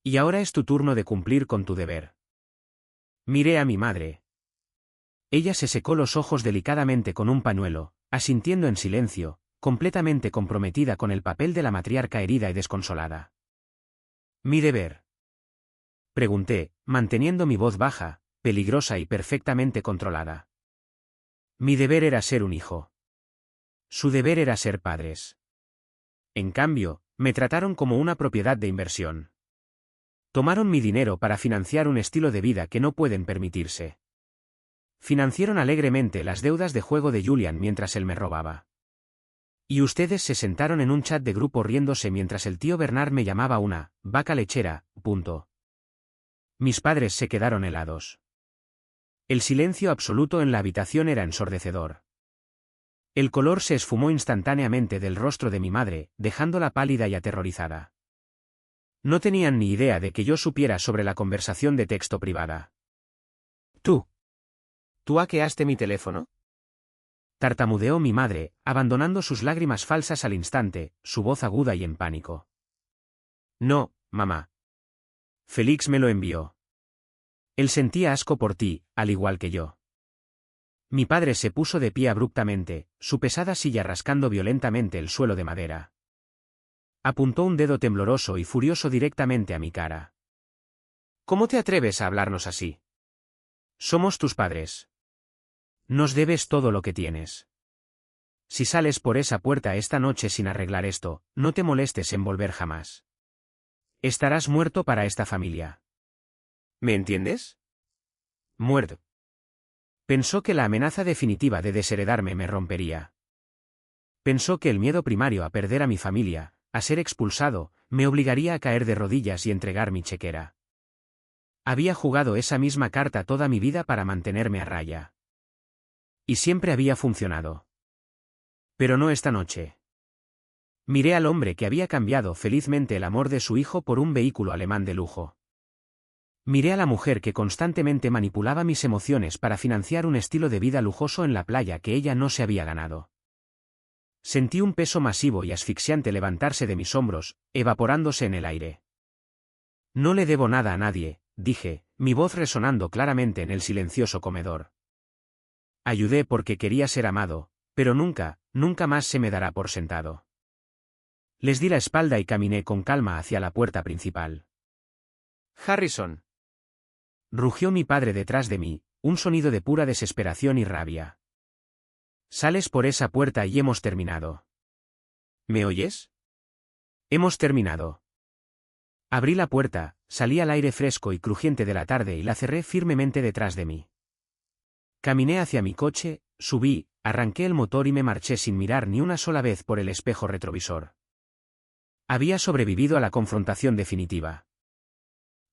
Y ahora es tu turno de cumplir con tu deber. Miré a mi madre. Ella se secó los ojos delicadamente con un pañuelo, asintiendo en silencio, completamente comprometida con el papel de la matriarca herida y desconsolada. ¿Mi deber? Pregunté, manteniendo mi voz baja, peligrosa y perfectamente controlada. Mi deber era ser un hijo. Su deber era ser padres. En cambio, me trataron como una propiedad de inversión. Tomaron mi dinero para financiar un estilo de vida que no pueden permitirse. Financiaron alegremente las deudas de juego de Julian mientras él me robaba. Y ustedes se sentaron en un chat de grupo riéndose mientras el tío Bernard me llamaba una vaca lechera, punto. Mis padres se quedaron helados. El silencio absoluto en la habitación era ensordecedor. El color se esfumó instantáneamente del rostro de mi madre, dejándola pálida y aterrorizada. No tenían ni idea de que yo supiera sobre la conversación de texto privada. ¿Tú hackeaste mi teléfono? Tartamudeó mi madre, abandonando sus lágrimas falsas al instante, su voz aguda y en pánico. No, mamá. Félix me lo envió. Él sentía asco por ti, al igual que yo. Mi padre se puso de pie abruptamente, su pesada silla rascando violentamente el suelo de madera. Apuntó un dedo tembloroso y furioso directamente a mi cara. ¿Cómo te atreves a hablarnos así? Somos tus padres. Nos debes todo lo que tienes. Si sales por esa puerta esta noche sin arreglar esto, no te molestes en volver jamás. Estarás muerto para esta familia. ¿Me entiendes? Muerto. Pensó que la amenaza definitiva de desheredarme me rompería. Pensó que el miedo primario a perder a mi familia, a ser expulsado, me obligaría a caer de rodillas y entregar mi chequera. Había jugado esa misma carta toda mi vida para mantenerme a raya. Y siempre había funcionado. Pero no esta noche. Miré al hombre que había cambiado felizmente el amor de su hijo por un vehículo alemán de lujo. Miré a la mujer que constantemente manipulaba mis emociones para financiar un estilo de vida lujoso en la playa que ella no se había ganado. Sentí un peso masivo y asfixiante levantarse de mis hombros, evaporándose en el aire. No le debo nada a nadie, dije, mi voz resonando claramente en el silencioso comedor. Ayudé porque quería ser amado, pero nunca más se me dará por sentado. Les di la espalda y caminé con calma hacia la puerta principal. Harrison. Rugió mi padre detrás de mí, un sonido de pura desesperación y rabia. Sales por esa puerta y hemos terminado. ¿Me oyes? Hemos terminado. Abrí la puerta, salí al aire fresco y crujiente de la tarde y la cerré firmemente detrás de mí. Caminé hacia mi coche, subí, arranqué el motor y me marché sin mirar ni una sola vez por el espejo retrovisor. Había sobrevivido a la confrontación definitiva.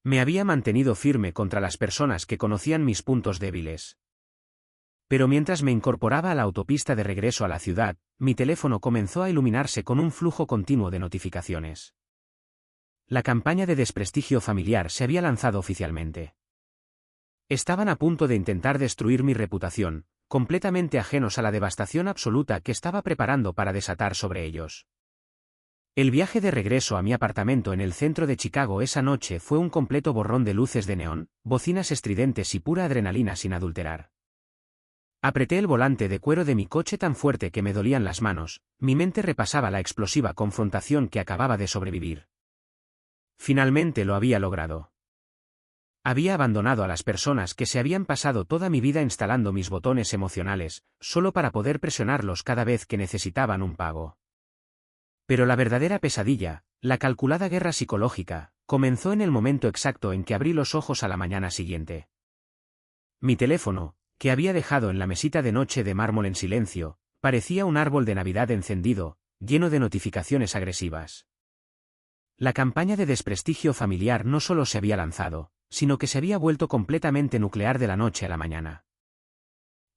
Me había mantenido firme contra las personas que conocían mis puntos débiles. Pero mientras me incorporaba a la autopista de regreso a la ciudad, mi teléfono comenzó a iluminarse con un flujo continuo de notificaciones. La campaña de desprestigio familiar se había lanzado oficialmente. Estaban a punto de intentar destruir mi reputación, completamente ajenos a la devastación absoluta que estaba preparando para desatar sobre ellos. El viaje de regreso a mi apartamento en el centro de Chicago esa noche fue un completo borrón de luces de neón, bocinas estridentes y pura adrenalina sin adulterar. Apreté el volante de cuero de mi coche tan fuerte que me dolían las manos, mi mente repasaba la explosiva confrontación que acababa de sobrevivir. Finalmente lo había logrado. Había abandonado a las personas que se habían pasado toda mi vida instalando mis botones emocionales, solo para poder presionarlos cada vez que necesitaban un pago. Pero la verdadera pesadilla, la calculada guerra psicológica, comenzó en el momento exacto en que abrí los ojos a la mañana siguiente. Mi teléfono, que había dejado en la mesita de noche de mármol en silencio, parecía un árbol de Navidad encendido, lleno de notificaciones agresivas. La campaña de desprestigio familiar no solo se había lanzado, sino que se había vuelto completamente nuclear de la noche a la mañana.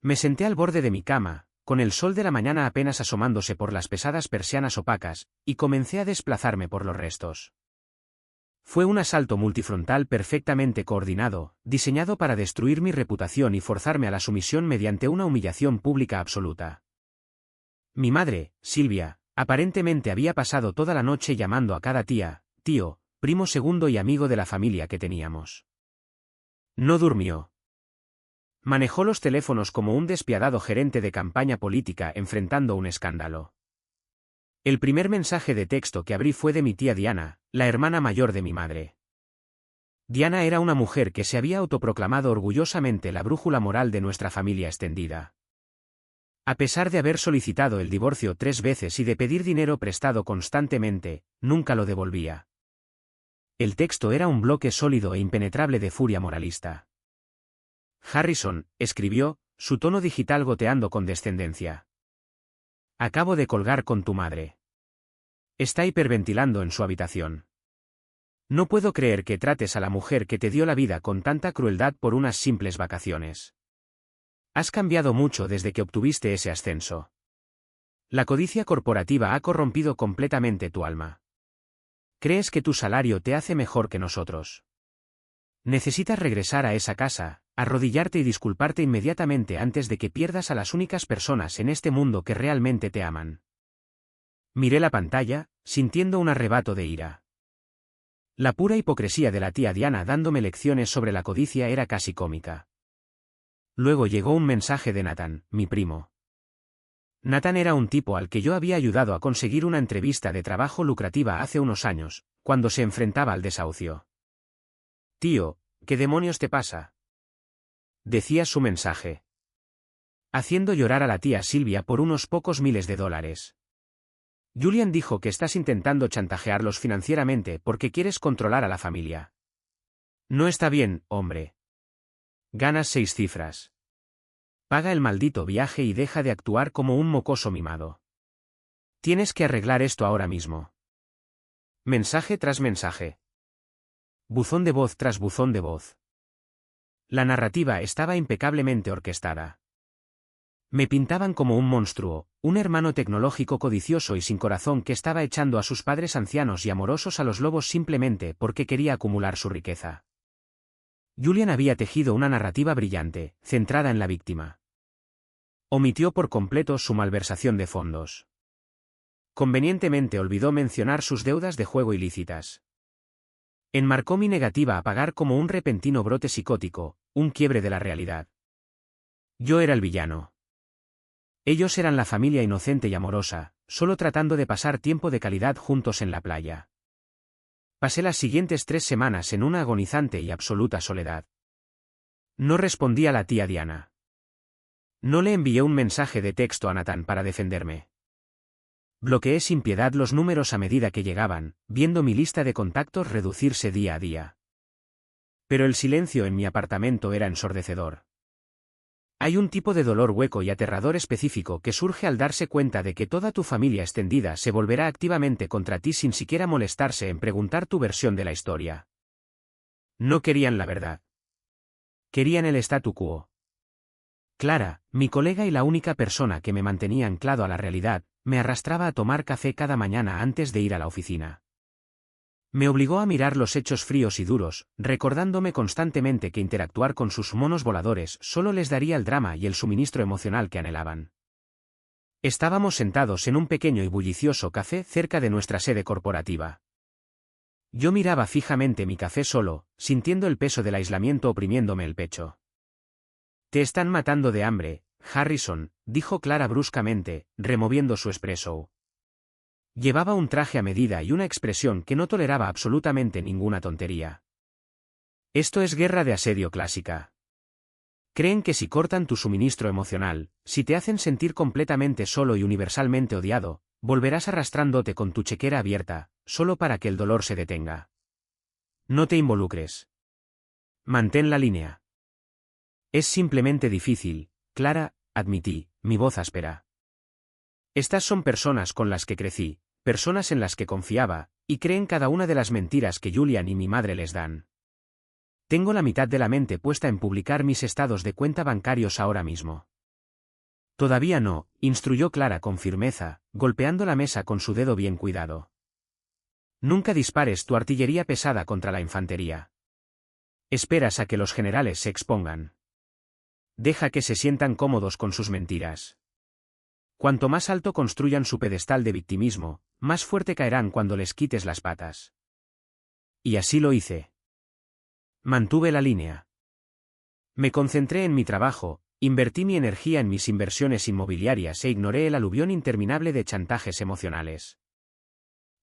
Me senté al borde de mi cama, con el sol de la mañana apenas asomándose por las pesadas persianas opacas, y comencé a desplazarme por los restos. Fue un asalto multifrontal perfectamente coordinado, diseñado para destruir mi reputación y forzarme a la sumisión mediante una humillación pública absoluta. Mi madre, Silvia, aparentemente había pasado toda la noche llamando a cada tía, tío, primo segundo y amigo de la familia que teníamos. No durmió. Manejó los teléfonos como un despiadado gerente de campaña política enfrentando un escándalo. El primer mensaje de texto que abrí fue de mi tía Diana, la hermana mayor de mi madre. Diana era una mujer que se había autoproclamado orgullosamente la brújula moral de nuestra familia extendida. A pesar de haber solicitado el divorcio 3 veces y de pedir dinero prestado constantemente, nunca lo devolvía. El texto era un bloque sólido e impenetrable de furia moralista. Harrison, escribió, su tono digital goteando con descendencia. Acabo de colgar con tu madre. Está hiperventilando en su habitación. No puedo creer que trates a la mujer que te dio la vida con tanta crueldad por unas simples vacaciones. Has cambiado mucho desde que obtuviste ese ascenso. La codicia corporativa ha corrompido completamente tu alma. Crees que tu salario te hace mejor que nosotros. Necesitas regresar a esa casa, arrodillarte y disculparte inmediatamente antes de que pierdas a las únicas personas en este mundo que realmente te aman. Miré la pantalla, sintiendo un arrebato de ira. La pura hipocresía de la tía Diana dándome lecciones sobre la codicia era casi cómica. Luego llegó un mensaje de Nathan, mi primo. Nathan era un tipo al que yo había ayudado a conseguir una entrevista de trabajo lucrativa hace unos años, cuando se enfrentaba al desahucio. Tío, ¿qué demonios te pasa?, decía su mensaje. Haciendo llorar a la tía Silvia por unos pocos miles de dólares. Julian dijo que estás intentando chantajearlos financieramente porque quieres controlar a la familia. No está bien, hombre. Ganas 6 cifras. Paga el maldito viaje y deja de actuar como un mocoso mimado. Tienes que arreglar esto ahora mismo. Mensaje tras mensaje. Buzón de voz tras buzón de voz. La narrativa estaba impecablemente orquestada. Me pintaban como un monstruo, un hermano tecnológico codicioso y sin corazón que estaba echando a sus padres ancianos y amorosos a los lobos simplemente porque quería acumular su riqueza. Julian había tejido una narrativa brillante, centrada en la víctima. Omitió por completo su malversación de fondos. Convenientemente olvidó mencionar sus deudas de juego ilícitas. Enmarcó mi negativa a pagar como un repentino brote psicótico, un quiebre de la realidad. Yo era el villano. Ellos eran la familia inocente y amorosa, solo tratando de pasar tiempo de calidad juntos en la playa. Pasé las siguientes 3 semanas en una agonizante y absoluta soledad. No respondí a la tía Diana. No le envié un mensaje de texto a Nathan para defenderme. Bloqueé sin piedad los números a medida que llegaban, viendo mi lista de contactos reducirse día a día. Pero el silencio en mi apartamento era ensordecedor. Hay un tipo de dolor hueco y aterrador específico que surge al darse cuenta de que toda tu familia extendida se volverá activamente contra ti sin siquiera molestarse en preguntar tu versión de la historia. No querían la verdad. Querían el statu quo. Clara, mi colega y la única persona que me mantenía anclado a la realidad, me arrastraba a tomar café cada mañana antes de ir a la oficina. Me obligó a mirar los hechos fríos y duros, recordándome constantemente que interactuar con sus monos voladores solo les daría el drama y el suministro emocional que anhelaban. Estábamos sentados en un pequeño y bullicioso café cerca de nuestra sede corporativa. Yo miraba fijamente mi café solo, sintiendo el peso del aislamiento oprimiéndome el pecho. Te están matando de hambre, Harrison, dijo Clara bruscamente, removiendo su espresso. Llevaba un traje a medida y una expresión que no toleraba absolutamente ninguna tontería. Esto es guerra de asedio clásica. Creen que si cortan tu suministro emocional, si te hacen sentir completamente solo y universalmente odiado, volverás arrastrándote con tu chequera abierta, solo para que el dolor se detenga. No te involucres. Mantén la línea. Es simplemente difícil, Clara, admití, mi voz áspera. Estas son personas con las que crecí, personas en las que confiaba, y creen cada una de las mentiras que Julian y mi madre les dan. Tengo la mitad de la mente puesta en publicar mis estados de cuenta bancarios ahora mismo. Todavía no, instruyó Clara con firmeza, golpeando la mesa con su dedo bien cuidado. Nunca dispares tu artillería pesada contra la infantería. Esperas a que los generales se expongan. Deja que se sientan cómodos con sus mentiras. Cuanto más alto construyan su pedestal de victimismo, más fuerte caerán cuando les quites las patas. Y así lo hice. Mantuve la línea. Me concentré en mi trabajo, invertí mi energía en mis inversiones inmobiliarias e ignoré el aluvión interminable de chantajes emocionales.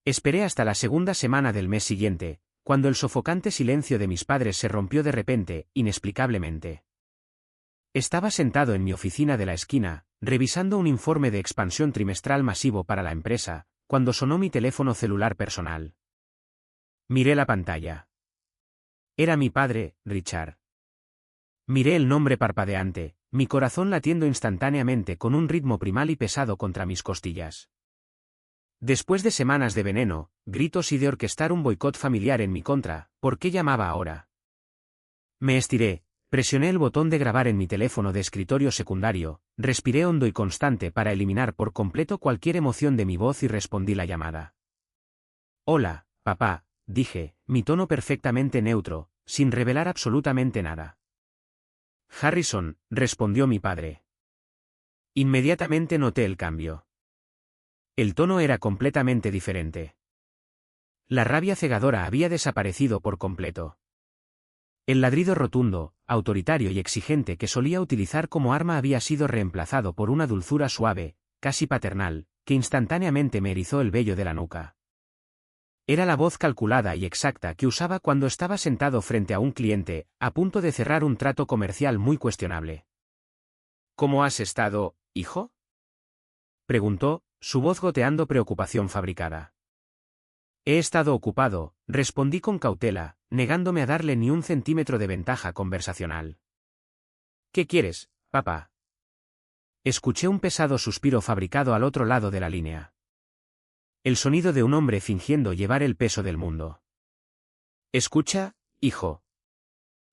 Esperé hasta la segunda semana del mes siguiente, cuando el sofocante silencio de mis padres se rompió de repente, inexplicablemente. Estaba sentado en mi oficina de la esquina, revisando un informe de expansión trimestral masivo para la empresa, cuando sonó mi teléfono celular personal. Miré la pantalla. Era mi padre, Richard. Miré el nombre parpadeante, mi corazón latiendo instantáneamente con un ritmo primal y pesado contra mis costillas. Después de semanas de veneno, gritos y de orquestar un boicot familiar en mi contra, ¿por qué llamaba ahora? Me estiré, presioné el botón de grabar en mi teléfono de escritorio secundario, respiré hondo y constante para eliminar por completo cualquier emoción de mi voz y respondí la llamada. Hola, papá, dije, mi tono perfectamente neutro, sin revelar absolutamente nada. Harrison, respondió mi padre. Inmediatamente noté el cambio. El tono era completamente diferente. La rabia cegadora había desaparecido por completo. El ladrido rotundo, autoritario y exigente que solía utilizar como arma había sido reemplazado por una dulzura suave, casi paternal, que instantáneamente me erizó el vello de la nuca. Era la voz calculada y exacta que usaba cuando estaba sentado frente a un cliente, a punto de cerrar un trato comercial muy cuestionable. ¿Cómo has estado, hijo?, preguntó, su voz goteando preocupación fabricada. He estado ocupado, respondí con cautela, negándome a darle ni un centímetro de ventaja conversacional. ¿Qué quieres, papá? Escuché un pesado suspiro fabricado al otro lado de la línea. El sonido de un hombre fingiendo llevar el peso del mundo. Escucha, hijo.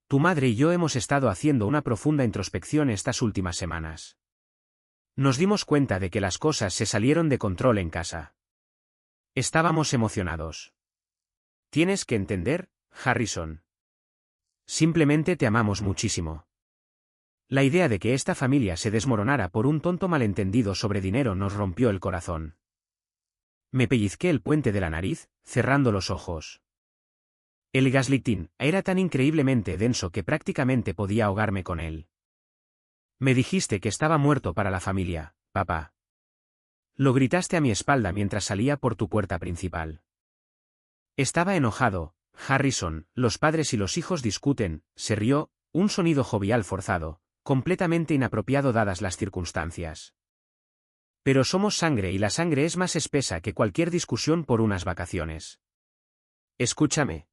Tu madre y yo hemos estado haciendo una profunda introspección estas últimas semanas. Nos dimos cuenta de que las cosas se salieron de control en casa. Estábamos emocionados. Tienes que entender, Harrison. Simplemente te amamos muchísimo. La idea de que esta familia se desmoronara por un tonto malentendido sobre dinero nos rompió el corazón. Me pellizqué el puente de la nariz, cerrando los ojos. El gaslighting era tan increíblemente denso que prácticamente podía ahogarme con él. Me dijiste que estaba muerto para la familia, papá. Lo gritaste a mi espalda mientras salía por tu puerta principal. Estaba enojado, Harrison, los padres y los hijos discuten, se rió, un sonido jovial forzado, completamente inapropiado dadas las circunstancias. Pero somos sangre y la sangre es más espesa que cualquier discusión por unas vacaciones. Escúchame.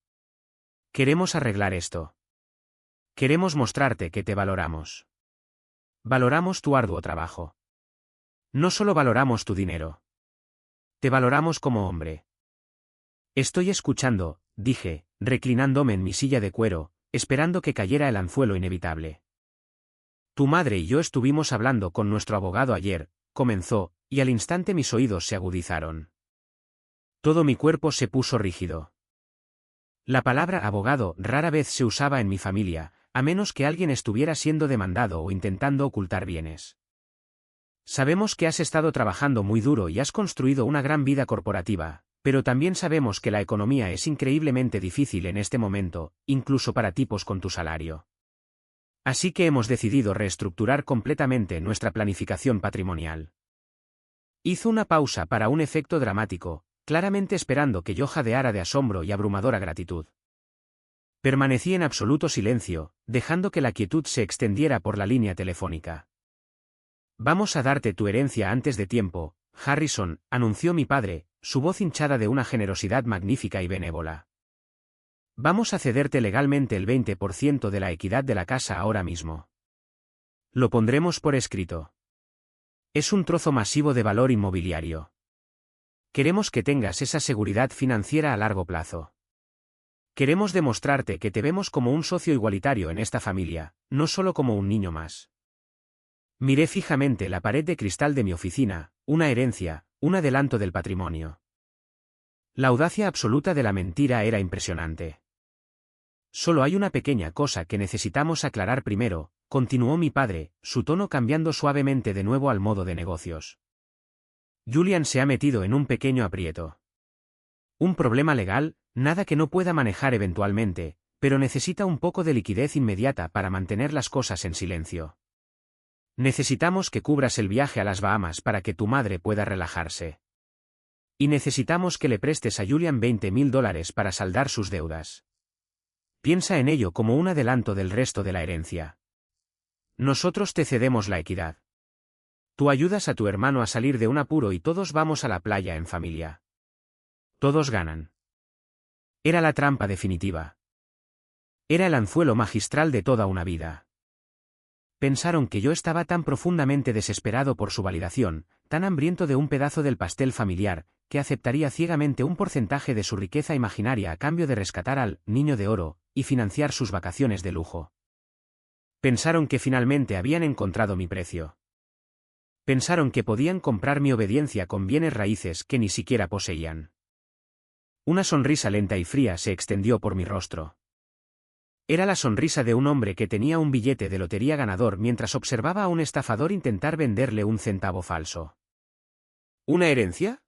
Queremos arreglar esto. Queremos mostrarte que te valoramos. Valoramos tu arduo trabajo. No solo valoramos tu dinero. Te valoramos como hombre. Estoy escuchando, dije, reclinándome en mi silla de cuero, esperando que cayera el anzuelo inevitable. Tu madre y yo estuvimos hablando con nuestro abogado ayer, comenzó, y al instante mis oídos se agudizaron. Todo mi cuerpo se puso rígido. La palabra abogado rara vez se usaba en mi familia, a menos que alguien estuviera siendo demandado o intentando ocultar bienes. Sabemos que has estado trabajando muy duro y has construido una gran vida corporativa, pero también sabemos que la economía es increíblemente difícil en este momento, incluso para tipos con tu salario. Así que hemos decidido reestructurar completamente nuestra planificación patrimonial. Hizo una pausa para un efecto dramático, claramente esperando que yo jadeara de asombro y abrumadora gratitud. Permanecí en absoluto silencio, dejando que la quietud se extendiera por la línea telefónica. Vamos a darte tu herencia antes de tiempo, Harrison, anunció mi padre, su voz hinchada de una generosidad magnífica y benévola. Vamos a cederte legalmente el 20% de la equidad de la casa ahora mismo. Lo pondremos por escrito. Es un trozo masivo de valor inmobiliario. Queremos que tengas esa seguridad financiera a largo plazo. Queremos demostrarte que te vemos como un socio igualitario en esta familia, no solo como un niño más. Miré fijamente la pared de cristal de mi oficina, una herencia, un adelanto del patrimonio. La audacia absoluta de la mentira era impresionante. Solo hay una pequeña cosa que necesitamos aclarar primero, continuó mi padre, su tono cambiando suavemente de nuevo al modo de negocios. Julian se ha metido en un pequeño aprieto. Un problema legal, nada que no pueda manejar eventualmente, pero necesita un poco de liquidez inmediata para mantener las cosas en silencio. Necesitamos que cubras el viaje a las Bahamas para que tu madre pueda relajarse. Y necesitamos que le prestes a Julian $20.000 para saldar sus deudas. Piensa en ello como un adelanto del resto de la herencia. Nosotros te cedemos la equidad. Tú ayudas a tu hermano a salir de un apuro y todos vamos a la playa en familia. Todos ganan. Era la trampa definitiva. Era el anzuelo magistral de toda una vida. Pensaron que yo estaba tan profundamente desesperado por su validación, tan hambriento de un pedazo del pastel familiar, que aceptaría ciegamente un porcentaje de su riqueza imaginaria a cambio de rescatar al niño de oro y financiar sus vacaciones de lujo. Pensaron que finalmente habían encontrado mi precio. Pensaron que podían comprar mi obediencia con bienes raíces que ni siquiera poseían. Una sonrisa lenta y fría se extendió por mi rostro. Era la sonrisa de un hombre que tenía un billete de lotería ganador mientras observaba a un estafador intentar venderle un centavo falso. ¿Una herencia?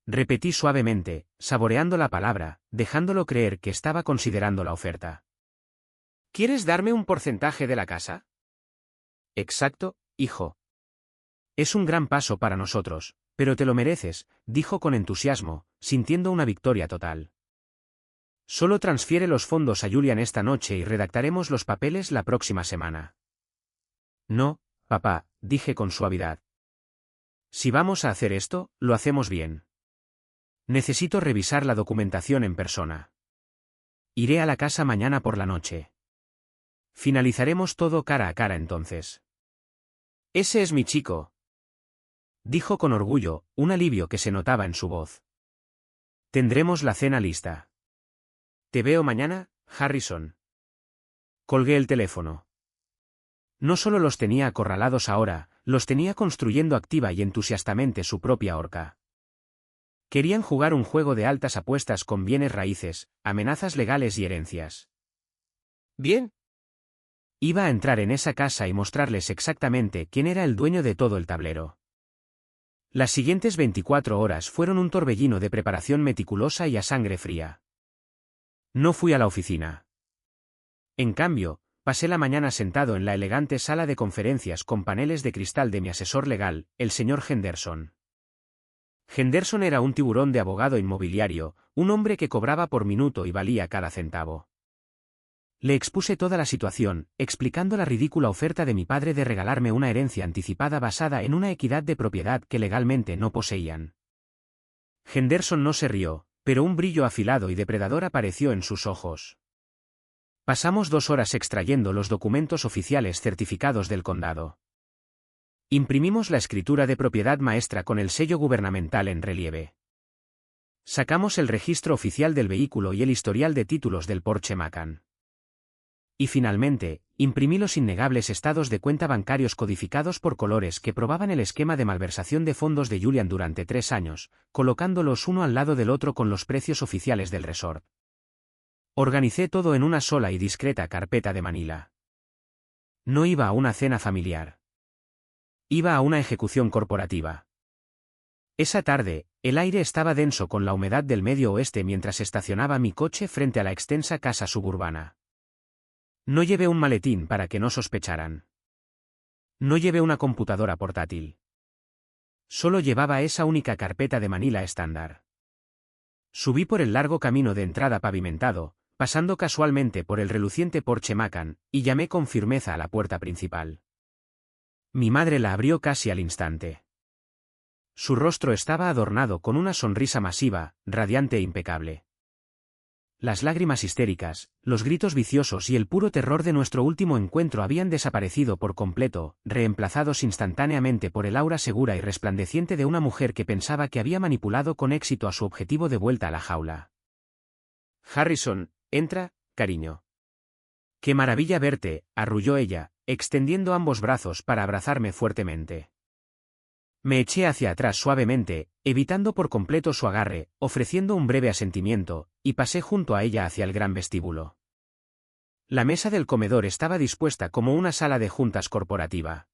Repetí suavemente, saboreando la palabra, dejándolo creer que estaba considerando la oferta. ¿Quieres darme un porcentaje de la casa? Exacto, hijo. Es un gran paso para nosotros, pero te lo mereces, dijo con entusiasmo, sintiendo una victoria total. Solo transfiere los fondos a Julian esta noche y redactaremos los papeles la próxima semana. No, papá, dije con suavidad. Si vamos a hacer esto, lo hacemos bien. Necesito revisar la documentación en persona. Iré a la casa mañana por la noche. Finalizaremos todo cara a cara entonces. Ese es mi chico, dijo con orgullo, un alivio que se notaba en su voz. Tendremos la cena lista. Te veo mañana, Harrison. Colgué el teléfono. No solo los tenía acorralados ahora, los tenía construyendo activa y entusiastamente su propia horca. Querían jugar un juego de altas apuestas con bienes raíces, amenazas legales y herencias. Bien. Iba a entrar en esa casa y mostrarles exactamente quién era el dueño de todo el tablero. Las siguientes 24 horas fueron un torbellino de preparación meticulosa y a sangre fría. No fui a la oficina. En cambio, pasé la mañana sentado en la elegante sala de conferencias con paneles de cristal de mi asesor legal, el señor Henderson. Henderson era un tiburón de abogado inmobiliario, un hombre que cobraba por minuto y valía cada centavo. Le expuse toda la situación, explicando la ridícula oferta de mi padre de regalarme una herencia anticipada basada en una equidad de propiedad que legalmente no poseían. Henderson no se rió, pero un brillo afilado y depredador apareció en sus ojos. Pasamos 2 horas extrayendo los documentos oficiales certificados del condado. Imprimimos la escritura de propiedad maestra con el sello gubernamental en relieve. Sacamos el registro oficial del vehículo y el historial de títulos del Porsche Macan. Y finalmente, imprimí los innegables estados de cuenta bancarios codificados por colores que probaban el esquema de malversación de fondos de Julian durante 3 años, colocándolos uno al lado del otro con los precios oficiales del resort. Organicé todo en una sola y discreta carpeta de Manila. No iba a una cena familiar. Iba a una ejecución corporativa. Esa tarde, el aire estaba denso con la humedad del medio oeste mientras estacionaba mi coche frente a la extensa casa suburbana. No llevé un maletín para que no sospecharan. No llevé una computadora portátil. Solo llevaba esa única carpeta de Manila estándar. Subí por el largo camino de entrada pavimentado, pasando casualmente por el reluciente Porsche Macan, y llamé con firmeza a la puerta principal. Mi madre la abrió casi al instante. Su rostro estaba adornado con una sonrisa masiva, radiante e impecable. Las lágrimas histéricas, los gritos viciosos y el puro terror de nuestro último encuentro habían desaparecido por completo, reemplazados instantáneamente por el aura segura y resplandeciente de una mujer que pensaba que había manipulado con éxito a su objetivo de vuelta a la jaula. Harrison, entra, cariño. Qué maravilla verte, arrulló ella, extendiendo ambos brazos para abrazarme fuertemente. Me eché hacia atrás suavemente, evitando por completo su agarre, ofreciendo un breve asentimiento, y pasé junto a ella hacia el gran vestíbulo. La mesa del comedor estaba dispuesta como una sala de juntas corporativa.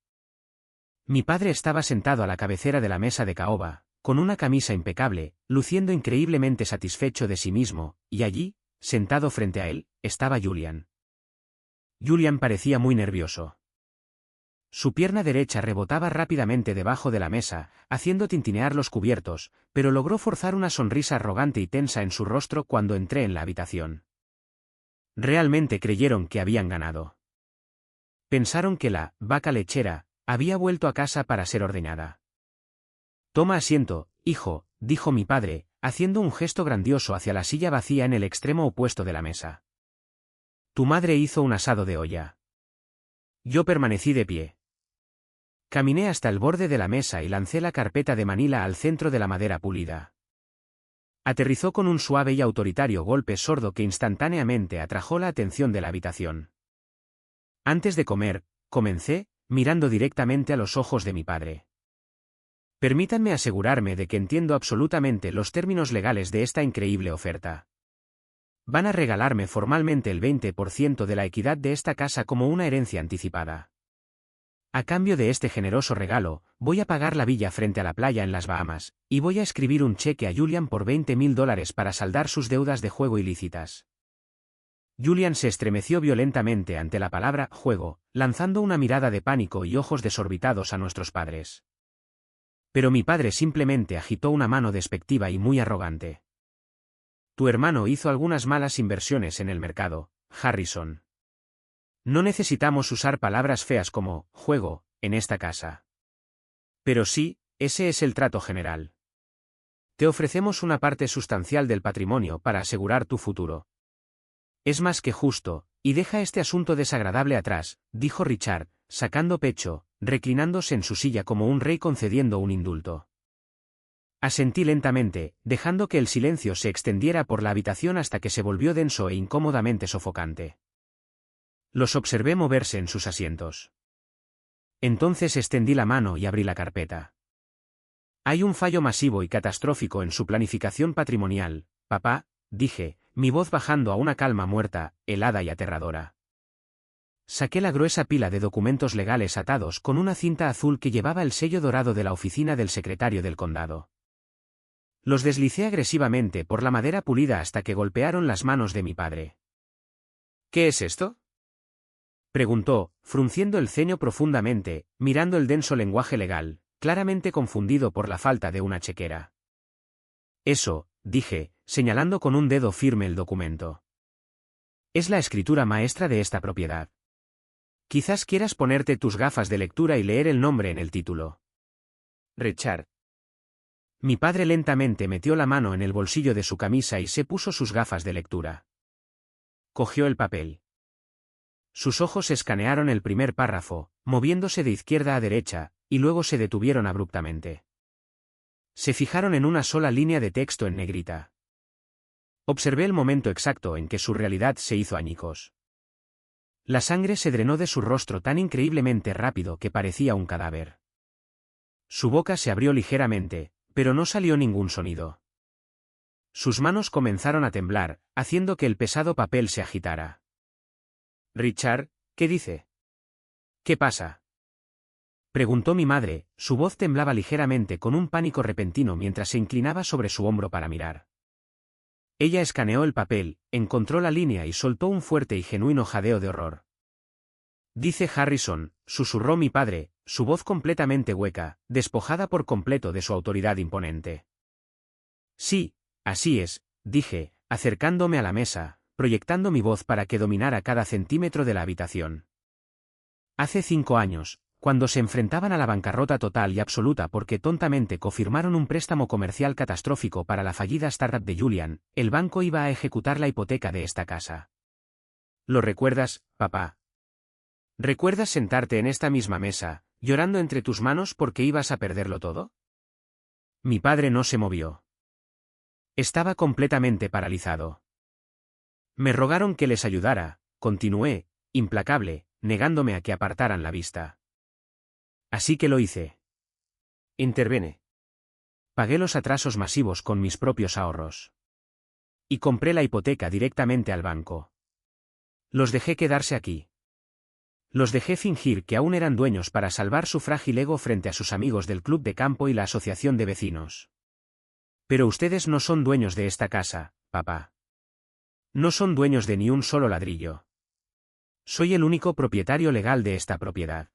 Mi padre estaba sentado a la cabecera de la mesa de caoba, con una camisa impecable, luciendo increíblemente satisfecho de sí mismo, y allí, sentado frente a él, estaba Julian. Julian parecía muy nervioso. Su pierna derecha rebotaba rápidamente debajo de la mesa, haciendo tintinear los cubiertos, pero logró forzar una sonrisa arrogante y tensa en su rostro cuando entré en la habitación. Realmente creyeron que habían ganado. Pensaron que la vaca lechera había vuelto a casa para ser ordeñada. Toma asiento, hijo, dijo mi padre, haciendo un gesto grandioso hacia la silla vacía en el extremo opuesto de la mesa. Tu madre hizo un asado de olla. Yo permanecí de pie. Caminé hasta el borde de la mesa y lancé la carpeta de Manila al centro de la madera pulida. Aterrizó con un suave y autoritario golpe sordo que instantáneamente atrajo la atención de la habitación. Antes de comer, comencé, mirando directamente a los ojos de mi padre. Permítanme asegurarme de que entiendo absolutamente los términos legales de esta increíble oferta. Van a regalarme formalmente el 20% de la equidad de esta casa como una herencia anticipada. A cambio de este generoso regalo, voy a pagar la villa frente a la playa en las Bahamas, y voy a escribir un cheque a Julian por $20.000 para saldar sus deudas de juego ilícitas. Julian se estremeció violentamente ante la palabra juego, lanzando una mirada de pánico y ojos desorbitados a nuestros padres. Pero mi padre simplemente agitó una mano despectiva y muy arrogante. Tu hermano hizo algunas malas inversiones en el mercado, Harrison. No necesitamos usar palabras feas como juego en esta casa. Pero sí, ese es el trato general. Te ofrecemos una parte sustancial del patrimonio para asegurar tu futuro. Es más que justo, y deja este asunto desagradable atrás, dijo Richard, sacando pecho, reclinándose en su silla como un rey concediendo un indulto. Asentí lentamente, dejando que el silencio se extendiera por la habitación hasta que se volvió denso e incómodamente sofocante. Los observé moverse en sus asientos. Entonces extendí la mano y abrí la carpeta. Hay un fallo masivo y catastrófico en su planificación patrimonial, papá, dije, mi voz bajando a una calma muerta, helada y aterradora. Saqué la gruesa pila de documentos legales atados con una cinta azul que llevaba el sello dorado de la oficina del secretario del condado. Los deslicé agresivamente por la madera pulida hasta que golpearon las manos de mi padre. ¿Qué es esto?, preguntó, frunciendo el ceño profundamente, mirando el denso lenguaje legal, claramente confundido por la falta de una chequera. Eso, dije, señalando con un dedo firme el documento. Es la escritura maestra de esta propiedad. Quizás quieras ponerte tus gafas de lectura y leer el nombre en el título. Richard. Mi padre lentamente metió la mano en el bolsillo de su camisa y se puso sus gafas de lectura. Cogió el papel. Sus ojos escanearon el primer párrafo, moviéndose de izquierda a derecha, y luego se detuvieron abruptamente. Se fijaron en una sola línea de texto en negrita. Observé el momento exacto en que su realidad se hizo añicos. La sangre se drenó de su rostro tan increíblemente rápido que parecía un cadáver. Su boca se abrió ligeramente, pero no salió ningún sonido. Sus manos comenzaron a temblar, haciendo que el pesado papel se agitara. Richard, ¿qué dice? ¿Qué pasa?, preguntó mi madre, su voz temblaba ligeramente con un pánico repentino mientras se inclinaba sobre su hombro para mirar. Ella escaneó el papel, encontró la línea y soltó un fuerte y genuino jadeo de horror. Dice Harrison, susurró mi padre, su voz completamente hueca, despojada por completo de su autoridad imponente. Sí, así es, dije, acercándome a la mesa, proyectando mi voz para que dominara cada centímetro de la habitación. Hace 5 años, cuando se enfrentaban a la bancarrota total y absoluta porque tontamente confirmaron un préstamo comercial catastrófico para la fallida startup de Julian, el banco iba a ejecutar la hipoteca de esta casa. ¿Lo recuerdas, papá? ¿Recuerdas sentarte en esta misma mesa, llorando entre tus manos porque ibas a perderlo todo? Mi padre no se movió. Estaba completamente paralizado. Me rogaron que les ayudara, continué, implacable, negándome a que apartaran la vista. Así que lo hice. Intervene. Pagué los atrasos masivos con mis propios ahorros. Y compré la hipoteca directamente al banco. Los dejé quedarse aquí. Los dejé fingir que aún eran dueños para salvar su frágil ego frente a sus amigos del club de campo y la asociación de vecinos. Pero ustedes no son dueños de esta casa, papá. No son dueños de ni un solo ladrillo. Soy el único propietario legal de esta propiedad.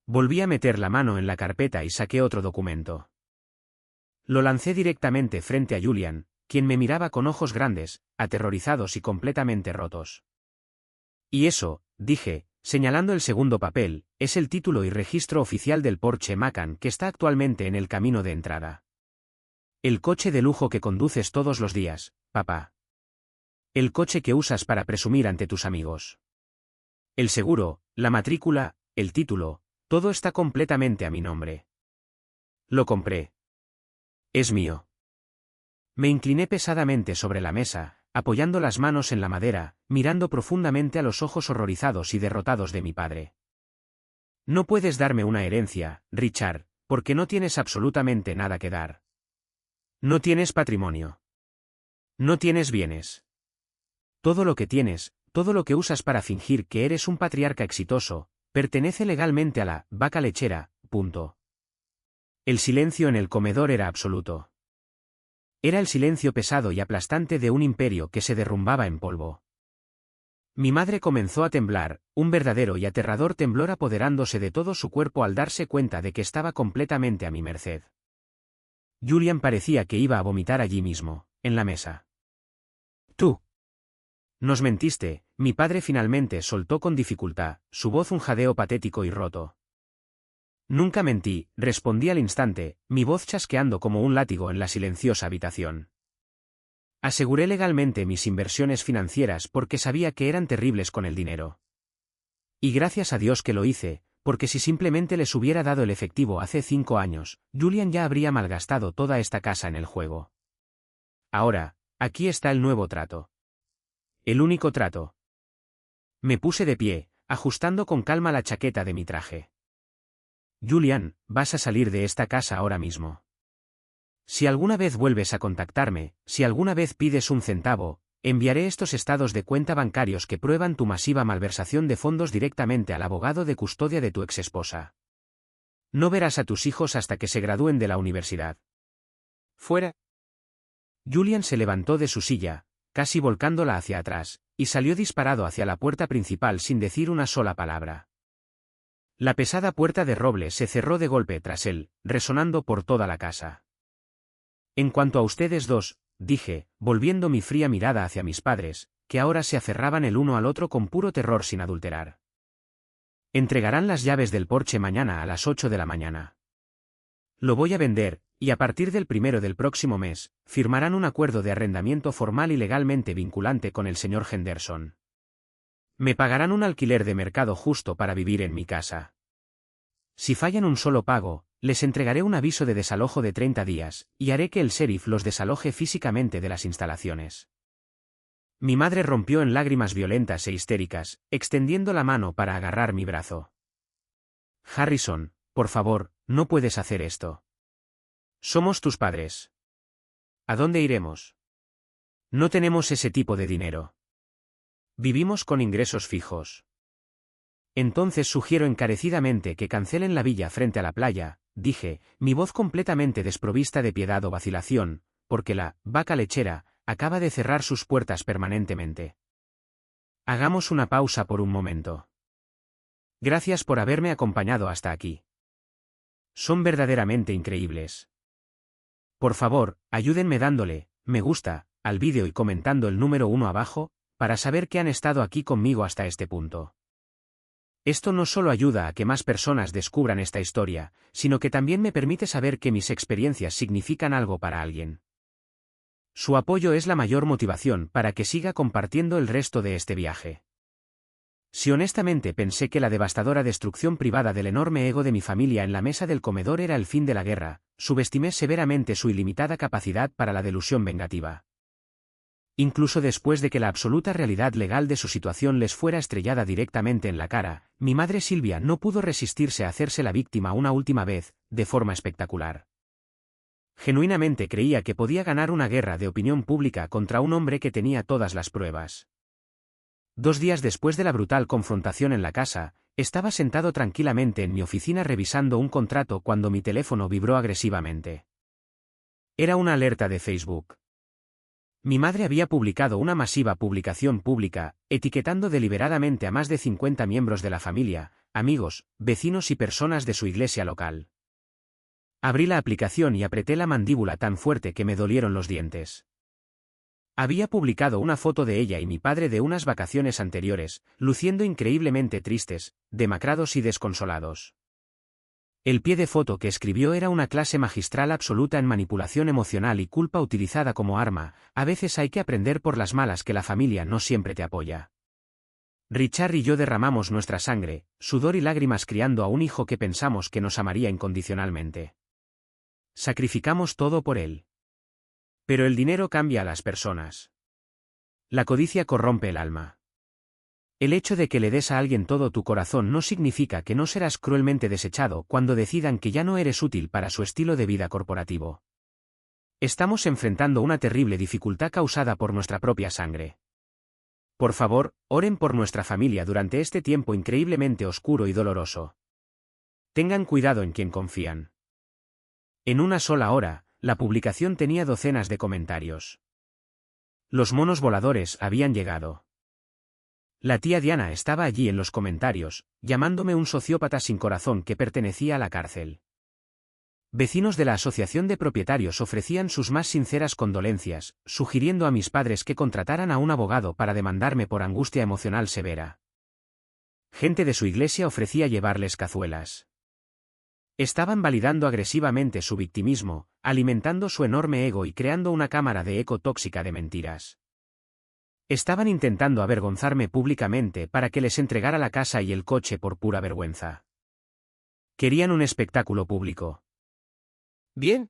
Volví a meter la mano en la carpeta y saqué otro documento. Lo lancé directamente frente a Julian, quien me miraba con ojos grandes, aterrorizados y completamente rotos. Y eso, dije, señalando el segundo papel, es el título y registro oficial del Porsche Macan que está actualmente en el camino de entrada. El coche de lujo que conduces todos los días, papá. El coche que usas para presumir ante tus amigos. El seguro, la matrícula, el título, todo está completamente a mi nombre. Lo compré. Es mío. Me incliné pesadamente sobre la mesa, apoyando las manos en la madera, mirando profundamente a los ojos horrorizados y derrotados de mi padre. No puedes darme una herencia, Richard, porque no tienes absolutamente nada que dar. No tienes patrimonio. No tienes bienes. Todo lo que tienes, todo lo que usas para fingir que eres un patriarca exitoso, pertenece legalmente a la vaca lechera, punto. El silencio en el comedor era absoluto. Era el silencio pesado y aplastante de un imperio que se derrumbaba en polvo. Mi madre comenzó a temblar, un verdadero y aterrador temblor apoderándose de todo su cuerpo al darse cuenta de que estaba completamente a mi merced. Julian parecía que iba a vomitar allí mismo, en la mesa. Tú. Nos mentiste, mi padre finalmente soltó con dificultad, su voz un jadeo patético y roto. Nunca mentí, respondí al instante, mi voz chasqueando como un látigo en la silenciosa habitación. Aseguré legalmente mis inversiones financieras porque sabía que eran terribles con el dinero. Y gracias a Dios que lo hice, porque si simplemente les hubiera dado el efectivo hace 5 años, Julian ya habría malgastado toda esta casa en el juego. Ahora, aquí está el nuevo trato. El único trato. Me puse de pie, ajustando con calma la chaqueta de mi traje. Julian, vas a salir de esta casa ahora mismo. Si alguna vez vuelves a contactarme, si alguna vez pides un centavo, enviaré estos estados de cuenta bancarios que prueban tu masiva malversación de fondos directamente al abogado de custodia de tu exesposa. No verás a tus hijos hasta que se gradúen de la universidad. Fuera. Julian se levantó de su silla, casi volcándola hacia atrás, y salió disparado hacia la puerta principal sin decir una sola palabra. La pesada puerta de roble se cerró de golpe tras él, resonando por toda la casa. En cuanto a ustedes dos, dije, volviendo mi fría mirada hacia mis padres, que ahora se aferraban el uno al otro con puro terror sin adulterar. Entregarán las llaves del Porsche mañana a las 8 de la mañana. Lo voy a vender, y a partir del 1 del próximo mes, firmarán un acuerdo de arrendamiento formal y legalmente vinculante con el señor Henderson. Me pagarán un alquiler de mercado justo para vivir en mi casa. Si fallan un solo pago, les entregaré un aviso de desalojo de 30 días, y haré que el sheriff los desaloje físicamente de las instalaciones. Mi madre rompió en lágrimas violentas e histéricas, extendiendo la mano para agarrar mi brazo. Harrison, por favor, no puedes hacer esto. Somos tus padres. ¿A dónde iremos? No tenemos ese tipo de dinero. Vivimos con ingresos fijos. Entonces sugiero encarecidamente que cancelen la villa frente a la playa, dije, mi voz completamente desprovista de piedad o vacilación, porque la vaca lechera acaba de cerrar sus puertas permanentemente. Hagamos una pausa por un momento. Gracias por haberme acompañado hasta aquí. Son verdaderamente increíbles. Por favor, ayúdenme dándole me gusta al vídeo y comentando el número 1 abajo, para saber que han estado aquí conmigo hasta este punto. Esto no solo ayuda a que más personas descubran esta historia, sino que también me permite saber que mis experiencias significan algo para alguien. Su apoyo es la mayor motivación para que siga compartiendo el resto de este viaje. Si honestamente pensé que la devastadora destrucción privada del enorme ego de mi familia en la mesa del comedor era el fin de la guerra, subestimé severamente su ilimitada capacidad para la delusión vengativa. Incluso después de que la absoluta realidad legal de su situación les fuera estrellada directamente en la cara, mi madre Silvia no pudo resistirse a hacerse la víctima una última vez, de forma espectacular. Genuinamente creía que podía ganar una guerra de opinión pública contra un hombre que tenía todas las pruebas. 2 días después de la brutal confrontación en la casa, estaba sentado tranquilamente en mi oficina revisando un contrato cuando mi teléfono vibró agresivamente. Era una alerta de Facebook. Mi madre había publicado una masiva publicación pública, etiquetando deliberadamente a más de 50 miembros de la familia, amigos, vecinos y personas de su iglesia local. Abrí la aplicación y apreté la mandíbula tan fuerte que me dolieron los dientes. Había publicado una foto de ella y mi padre de unas vacaciones anteriores, luciendo increíblemente tristes, demacrados y desconsolados. El pie de foto que escribió era una clase magistral absoluta en manipulación emocional y culpa utilizada como arma. A veces hay que aprender por las malas que la familia no siempre te apoya. Richard y yo derramamos nuestra sangre, sudor y lágrimas criando a un hijo que pensamos que nos amaría incondicionalmente. Sacrificamos todo por él. Pero el dinero cambia a las personas. La codicia corrompe el alma. El hecho de que le des a alguien todo tu corazón no significa que no serás cruelmente desechado cuando decidan que ya no eres útil para su estilo de vida corporativo. Estamos enfrentando una terrible dificultad causada por nuestra propia sangre. Por favor, oren por nuestra familia durante este tiempo increíblemente oscuro y doloroso. Tengan cuidado en quien confían. En una sola hora, la publicación tenía docenas de comentarios. Los monos voladores habían llegado. La tía Diana estaba allí en los comentarios, llamándome un sociópata sin corazón que pertenecía a la cárcel. Vecinos de la Asociación de Propietarios ofrecían sus más sinceras condolencias, sugiriendo a mis padres que contrataran a un abogado para demandarme por angustia emocional severa. Gente de su iglesia ofrecía llevarles cazuelas. Estaban validando agresivamente su victimismo, alimentando su enorme ego y creando una cámara de eco tóxica de mentiras. Estaban intentando avergonzarme públicamente para que les entregara la casa y el coche por pura vergüenza. Querían un espectáculo público. Bien.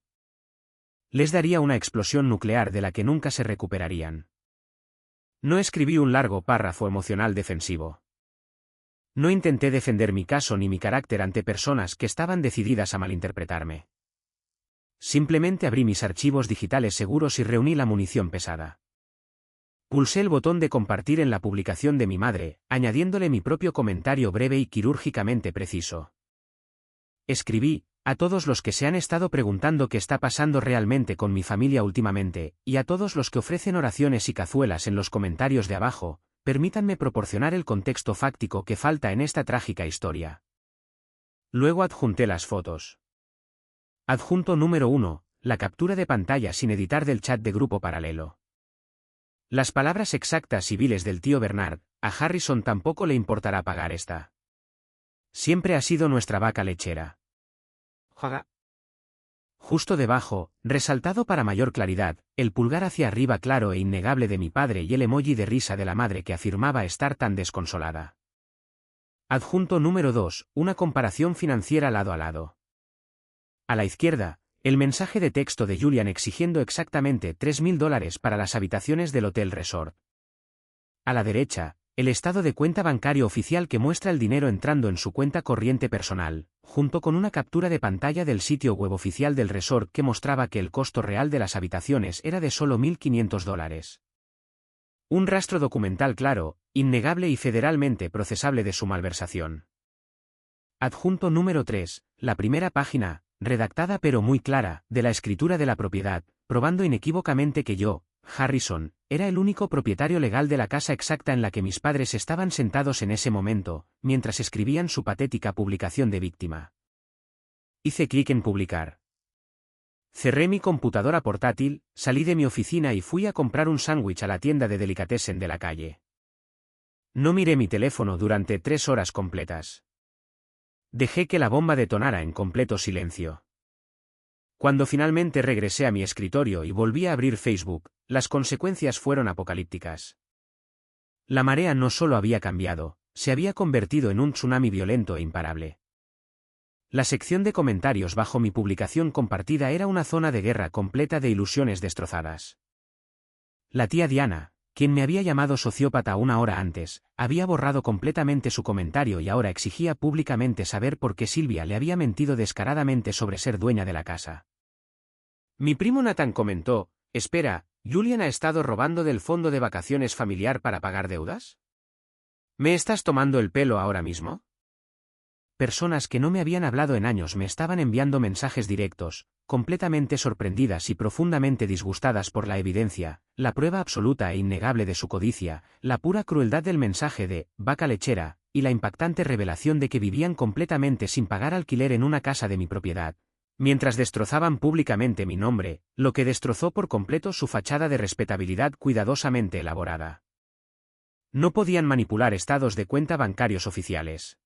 Les daría una explosión nuclear de la que nunca se recuperarían. No escribí un largo párrafo emocional defensivo. No intenté defender mi caso ni mi carácter ante personas que estaban decididas a malinterpretarme. Simplemente abrí mis archivos digitales seguros y reuní la munición pesada. Pulsé el botón de compartir en la publicación de mi madre, añadiéndole mi propio comentario breve y quirúrgicamente preciso. Escribí: a todos los que se han estado preguntando qué está pasando realmente con mi familia últimamente, y a todos los que ofrecen oraciones y cazuelas en los comentarios de abajo, permítanme proporcionar el contexto fáctico que falta en esta trágica historia. Luego adjunté las fotos. Adjunto número 1, la captura de pantalla sin editar del chat de grupo paralelo. Las palabras exactas y viles del tío Bernard: a Harrison tampoco le importará pagar esta. Siempre ha sido nuestra vaca lechera. Jaga. Justo debajo, resaltado para mayor claridad, el pulgar hacia arriba claro e innegable de mi padre y el emoji de risa de la madre que afirmaba estar tan desconsolada. Adjunto número 2, una comparación financiera lado a lado. A la izquierda, el mensaje de texto de Julian exigiendo exactamente $3.000 para las habitaciones del Hotel Resort. A la derecha, el estado de cuenta bancario oficial que muestra el dinero entrando en su cuenta corriente personal, junto con una captura de pantalla del sitio web oficial del resort que mostraba que el costo real de las habitaciones era de solo $1.500. Un rastro documental claro, innegable y federalmente procesable de su malversación. Adjunto número 3, la primera página, redactada pero muy clara, de la escritura de la propiedad, probando inequívocamente que yo, Harrison, era el único propietario legal de la casa exacta en la que mis padres estaban sentados en ese momento, mientras escribían su patética publicación de víctima. Hice clic en publicar. Cerré mi computadora portátil, salí de mi oficina y fui a comprar un sándwich a la tienda de delicatessen de la calle. No miré mi teléfono durante 3 horas completas. Dejé que la bomba detonara en completo silencio. Cuando finalmente regresé a mi escritorio y volví a abrir Facebook, las consecuencias fueron apocalípticas. La marea no solo había cambiado, se había convertido en un tsunami violento e imparable. La sección de comentarios bajo mi publicación compartida era una zona de guerra completa de ilusiones destrozadas. La tía Diana, quien me había llamado sociópata una hora antes, había borrado completamente su comentario y ahora exigía públicamente saber por qué Silvia le había mentido descaradamente sobre ser dueña de la casa. Mi primo Nathan comentó: «Espera, ¿Julian ha estado robando del fondo de vacaciones familiar para pagar deudas? ¿Me estás tomando el pelo ahora mismo?». Personas que no me habían hablado en años me estaban enviando mensajes directos, completamente sorprendidas y profundamente disgustadas por la evidencia, la prueba absoluta e innegable de su codicia, la pura crueldad del mensaje de vaca lechera, y la impactante revelación de que vivían completamente sin pagar alquiler en una casa de mi propiedad, mientras destrozaban públicamente mi nombre, lo que destrozó por completo su fachada de respetabilidad cuidadosamente elaborada. No podían manipular estados de cuenta bancarios oficiales.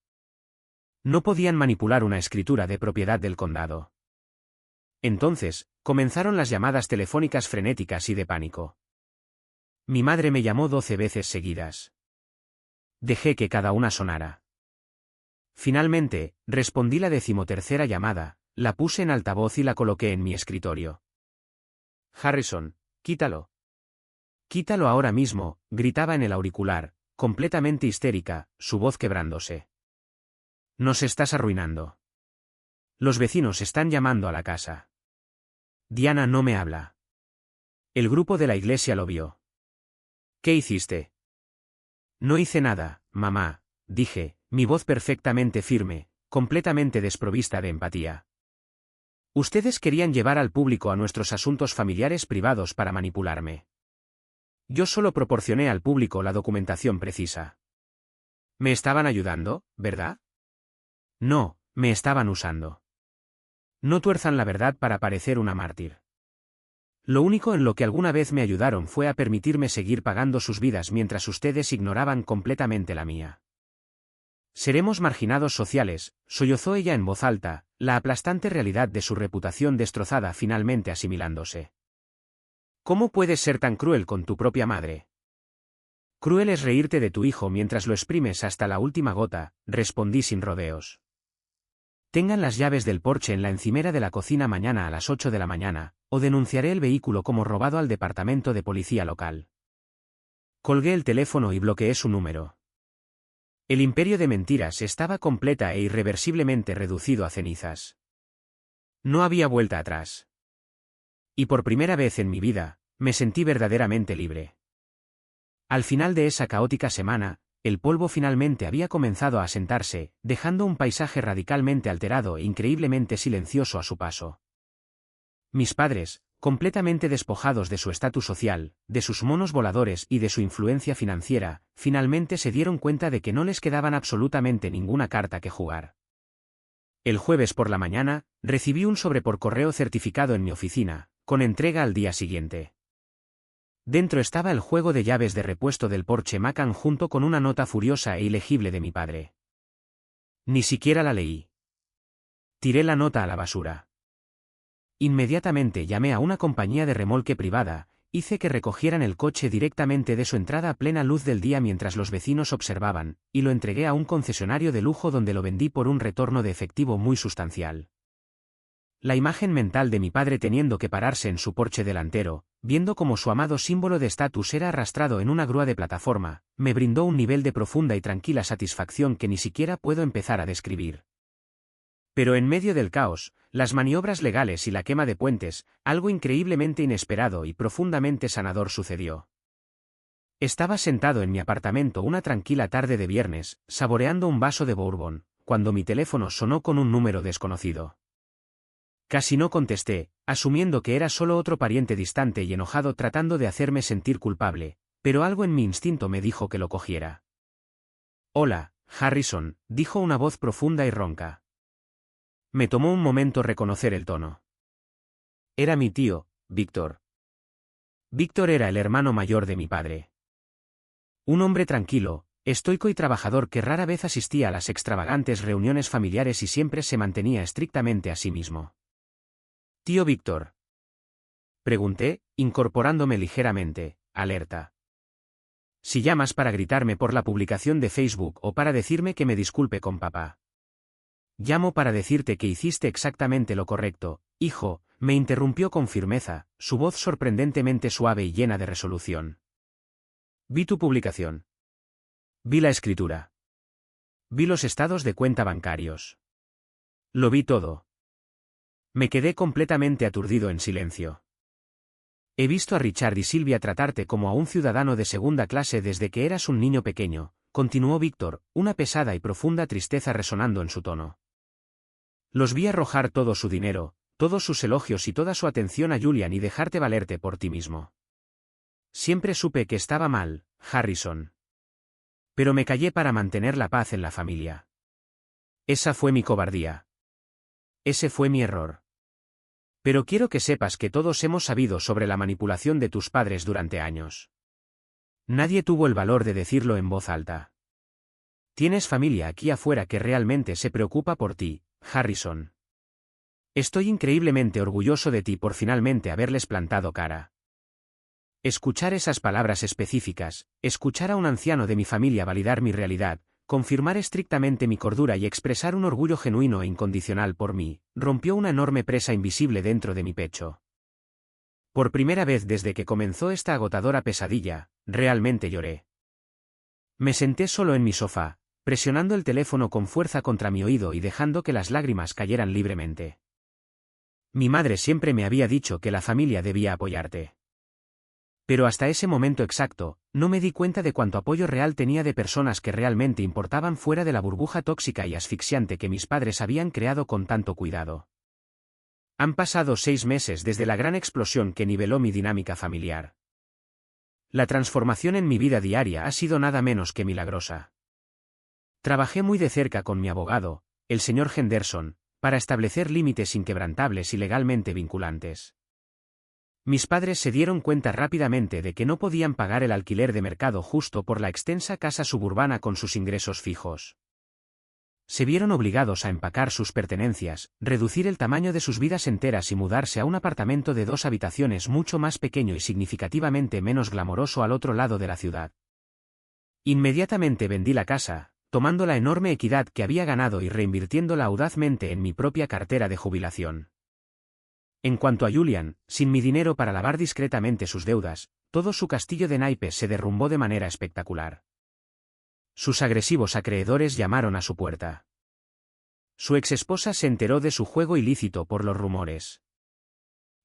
No podían manipular una escritura de propiedad del condado. Entonces, comenzaron las llamadas telefónicas frenéticas y de pánico. Mi madre me llamó 12 veces seguidas. Dejé que cada una sonara. Finalmente, respondí la 13ª llamada, la puse en altavoz y la coloqué en mi escritorio. «Harrison, quítalo. Quítalo ahora mismo», gritaba en el auricular, completamente histérica, su voz quebrándose. «Nos estás arruinando. Los vecinos están llamando a la casa. Diana no me habla. El grupo de la iglesia lo vio». «¿Qué hiciste?». «No hice nada, mamá», dije, mi voz perfectamente firme, completamente desprovista de empatía. «Ustedes querían llevar al público a nuestros asuntos familiares privados para manipularme. Yo solo proporcioné al público la documentación precisa». «Me estaban ayudando, ¿verdad?». «No, me estaban usando». No tuerzan la verdad para parecer una mártir. Lo único en lo que alguna vez me ayudaron fue a permitirme seguir pagando sus vidas mientras ustedes ignoraban completamente la mía. «Seremos marginados sociales», sollozó ella en voz alta, la aplastante realidad de su reputación destrozada finalmente asimilándose. «¿Cómo puedes ser tan cruel con tu propia madre?». «Cruel es reírte de tu hijo mientras lo exprimes hasta la última gota», respondí sin rodeos. «Tengan las llaves del porche en la encimera de la cocina mañana a las 8 de la mañana, o denunciaré el vehículo como robado al departamento de policía local». Colgué el teléfono y bloqueé su número. El imperio de mentiras estaba completa e irreversiblemente reducido a cenizas. No había vuelta atrás. Y por primera vez en mi vida, me sentí verdaderamente libre. Al final de esa caótica semana, el polvo finalmente había comenzado a asentarse, dejando un paisaje radicalmente alterado e increíblemente silencioso a su paso. Mis padres, completamente despojados de su estatus social, de sus monos voladores y de su influencia financiera, finalmente se dieron cuenta de que no les quedaban absolutamente ninguna carta que jugar. El jueves por la mañana, recibí un sobre por correo certificado en mi oficina, con entrega al día siguiente. Dentro estaba el juego de llaves de repuesto del Porsche Macan junto con una nota furiosa e ilegible de mi padre. Ni siquiera la leí. Tiré la nota a la basura. Inmediatamente llamé a una compañía de remolque privada, hice que recogieran el coche directamente de su entrada a plena luz del día mientras los vecinos observaban, y lo entregué a un concesionario de lujo donde lo vendí por un retorno de efectivo muy sustancial. La imagen mental de mi padre teniendo que pararse en su porche delantero, viendo cómo su amado símbolo de estatus era arrastrado en una grúa de plataforma, me brindó un nivel de profunda y tranquila satisfacción que ni siquiera puedo empezar a describir. Pero en medio del caos, las maniobras legales y la quema de puentes, algo increíblemente inesperado y profundamente sanador sucedió. Estaba sentado en mi apartamento una tranquila tarde de viernes, saboreando un vaso de bourbon, cuando mi teléfono sonó con un número desconocido. Casi no contesté, asumiendo que era solo otro pariente distante y enojado tratando de hacerme sentir culpable, pero algo en mi instinto me dijo que lo cogiera. «Hola, Harrison», dijo una voz profunda y ronca. Me tomó un momento reconocer el tono. Era mi tío, Víctor. Víctor era el hermano mayor de mi padre. Un hombre tranquilo, estoico y trabajador que rara vez asistía a las extravagantes reuniones familiares y siempre se mantenía estrictamente a sí mismo. «Tío Víctor», pregunté, incorporándome ligeramente, alerta. «Si llamas para gritarme por la publicación de Facebook o para decirme que me disculpe con papá». «Llamo para decirte que hiciste exactamente lo correcto, hijo», me interrumpió con firmeza, su voz sorprendentemente suave y llena de resolución. Vi tu publicación. Vi la escritura. Vi los estados de cuenta bancarios. Lo vi todo. Me quedé completamente aturdido en silencio. He visto a Richard y Silvia tratarte como a un ciudadano de segunda clase desde que eras un niño pequeño, continuó Víctor, una pesada y profunda tristeza resonando en su tono. Los vi arrojar todo su dinero, todos sus elogios y toda su atención a Julian y dejarte valerte por ti mismo. Siempre supe que estaba mal, Harrison. Pero me callé para mantener la paz en la familia. Esa fue mi cobardía. Ese fue mi error. Pero quiero que sepas que todos hemos sabido sobre la manipulación de tus padres durante años. Nadie tuvo el valor de decirlo en voz alta. Tienes familia aquí afuera que realmente se preocupa por ti, Harrison. Estoy increíblemente orgulloso de ti por finalmente haberles plantado cara. Escuchar esas palabras específicas, escuchar a un anciano de mi familia validar mi realidad, confirmar estrictamente mi cordura y expresar un orgullo genuino e incondicional por mí, rompió una enorme presa invisible dentro de mi pecho. Por primera vez desde que comenzó esta agotadora pesadilla, realmente lloré. Me senté solo en mi sofá, presionando el teléfono con fuerza contra mi oído y dejando que las lágrimas cayeran libremente. Mi madre siempre me había dicho que la familia debía apoyarte. Pero hasta ese momento exacto, no me di cuenta de cuánto apoyo real tenía de personas que realmente importaban fuera de la burbuja tóxica y asfixiante que mis padres habían creado con tanto cuidado. Han pasado 6 meses desde la gran explosión que niveló mi dinámica familiar. La transformación en mi vida diaria ha sido nada menos que milagrosa. Trabajé muy de cerca con mi abogado, el señor Henderson, para establecer límites inquebrantables y legalmente vinculantes. Mis padres se dieron cuenta rápidamente de que no podían pagar el alquiler de mercado justo por la extensa casa suburbana con sus ingresos fijos. Se vieron obligados a empacar sus pertenencias, reducir el tamaño de sus vidas enteras y mudarse a un apartamento de 2 habitaciones mucho más pequeño y significativamente menos glamoroso al otro lado de la ciudad. Inmediatamente vendí la casa, tomando la enorme equidad que había ganado y reinvirtiéndola audazmente en mi propia cartera de jubilación. En cuanto a Julian, sin mi dinero para lavar discretamente sus deudas, todo su castillo de naipes se derrumbó de manera espectacular. Sus agresivos acreedores llamaron a su puerta. Su exesposa se enteró de su juego ilícito por los rumores.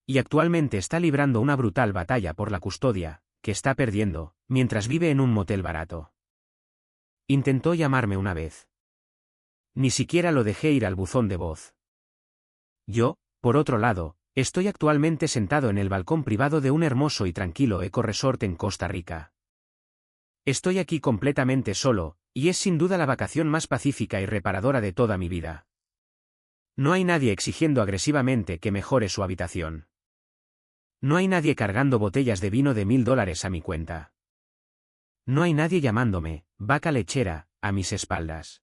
Y actualmente está librando una brutal batalla por la custodia, que está perdiendo, mientras vive en un motel barato. Intentó llamarme una vez. Ni siquiera lo dejé ir al buzón de voz. Yo, por otro lado, estoy actualmente sentado en el balcón privado de un hermoso y tranquilo eco-resort en Costa Rica. Estoy aquí completamente solo, y es sin duda la vacación más pacífica y reparadora de toda mi vida. No hay nadie exigiendo agresivamente que mejore su habitación. No hay nadie cargando botellas de vino de $1000 a mi cuenta. No hay nadie llamándome, vaca lechera, a mis espaldas.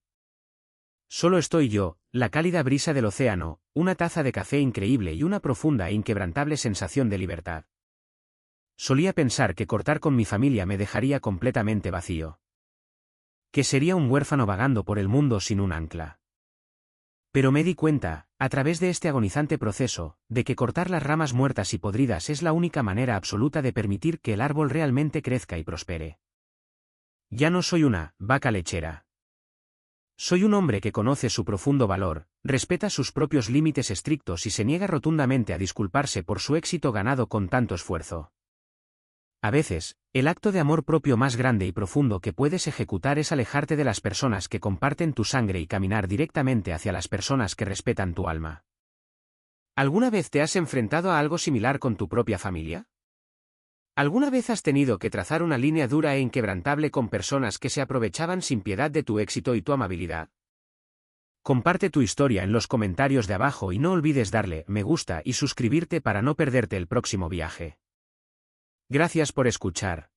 Solo estoy yo, la cálida brisa del océano, una taza de café increíble y una profunda e inquebrantable sensación de libertad. Solía pensar que cortar con mi familia me dejaría completamente vacío. Que sería un huérfano vagando por el mundo sin un ancla. Pero me di cuenta, a través de este agonizante proceso, de que cortar las ramas muertas y podridas es la única manera absoluta de permitir que el árbol realmente crezca y prospere. Ya no soy una vaca lechera. Soy un hombre que conoce su profundo valor, respeta sus propios límites estrictos y se niega rotundamente a disculparse por su éxito ganado con tanto esfuerzo. A veces, el acto de amor propio más grande y profundo que puedes ejecutar es alejarte de las personas que comparten tu sangre y caminar directamente hacia las personas que respetan tu alma. ¿Alguna vez te has enfrentado a algo similar con tu propia familia? ¿Alguna vez has tenido que trazar una línea dura e inquebrantable con personas que se aprovechaban sin piedad de tu éxito y tu amabilidad? Comparte tu historia en los comentarios de abajo y no olvides darle me gusta y suscribirte para no perderte el próximo viaje. Gracias por escuchar.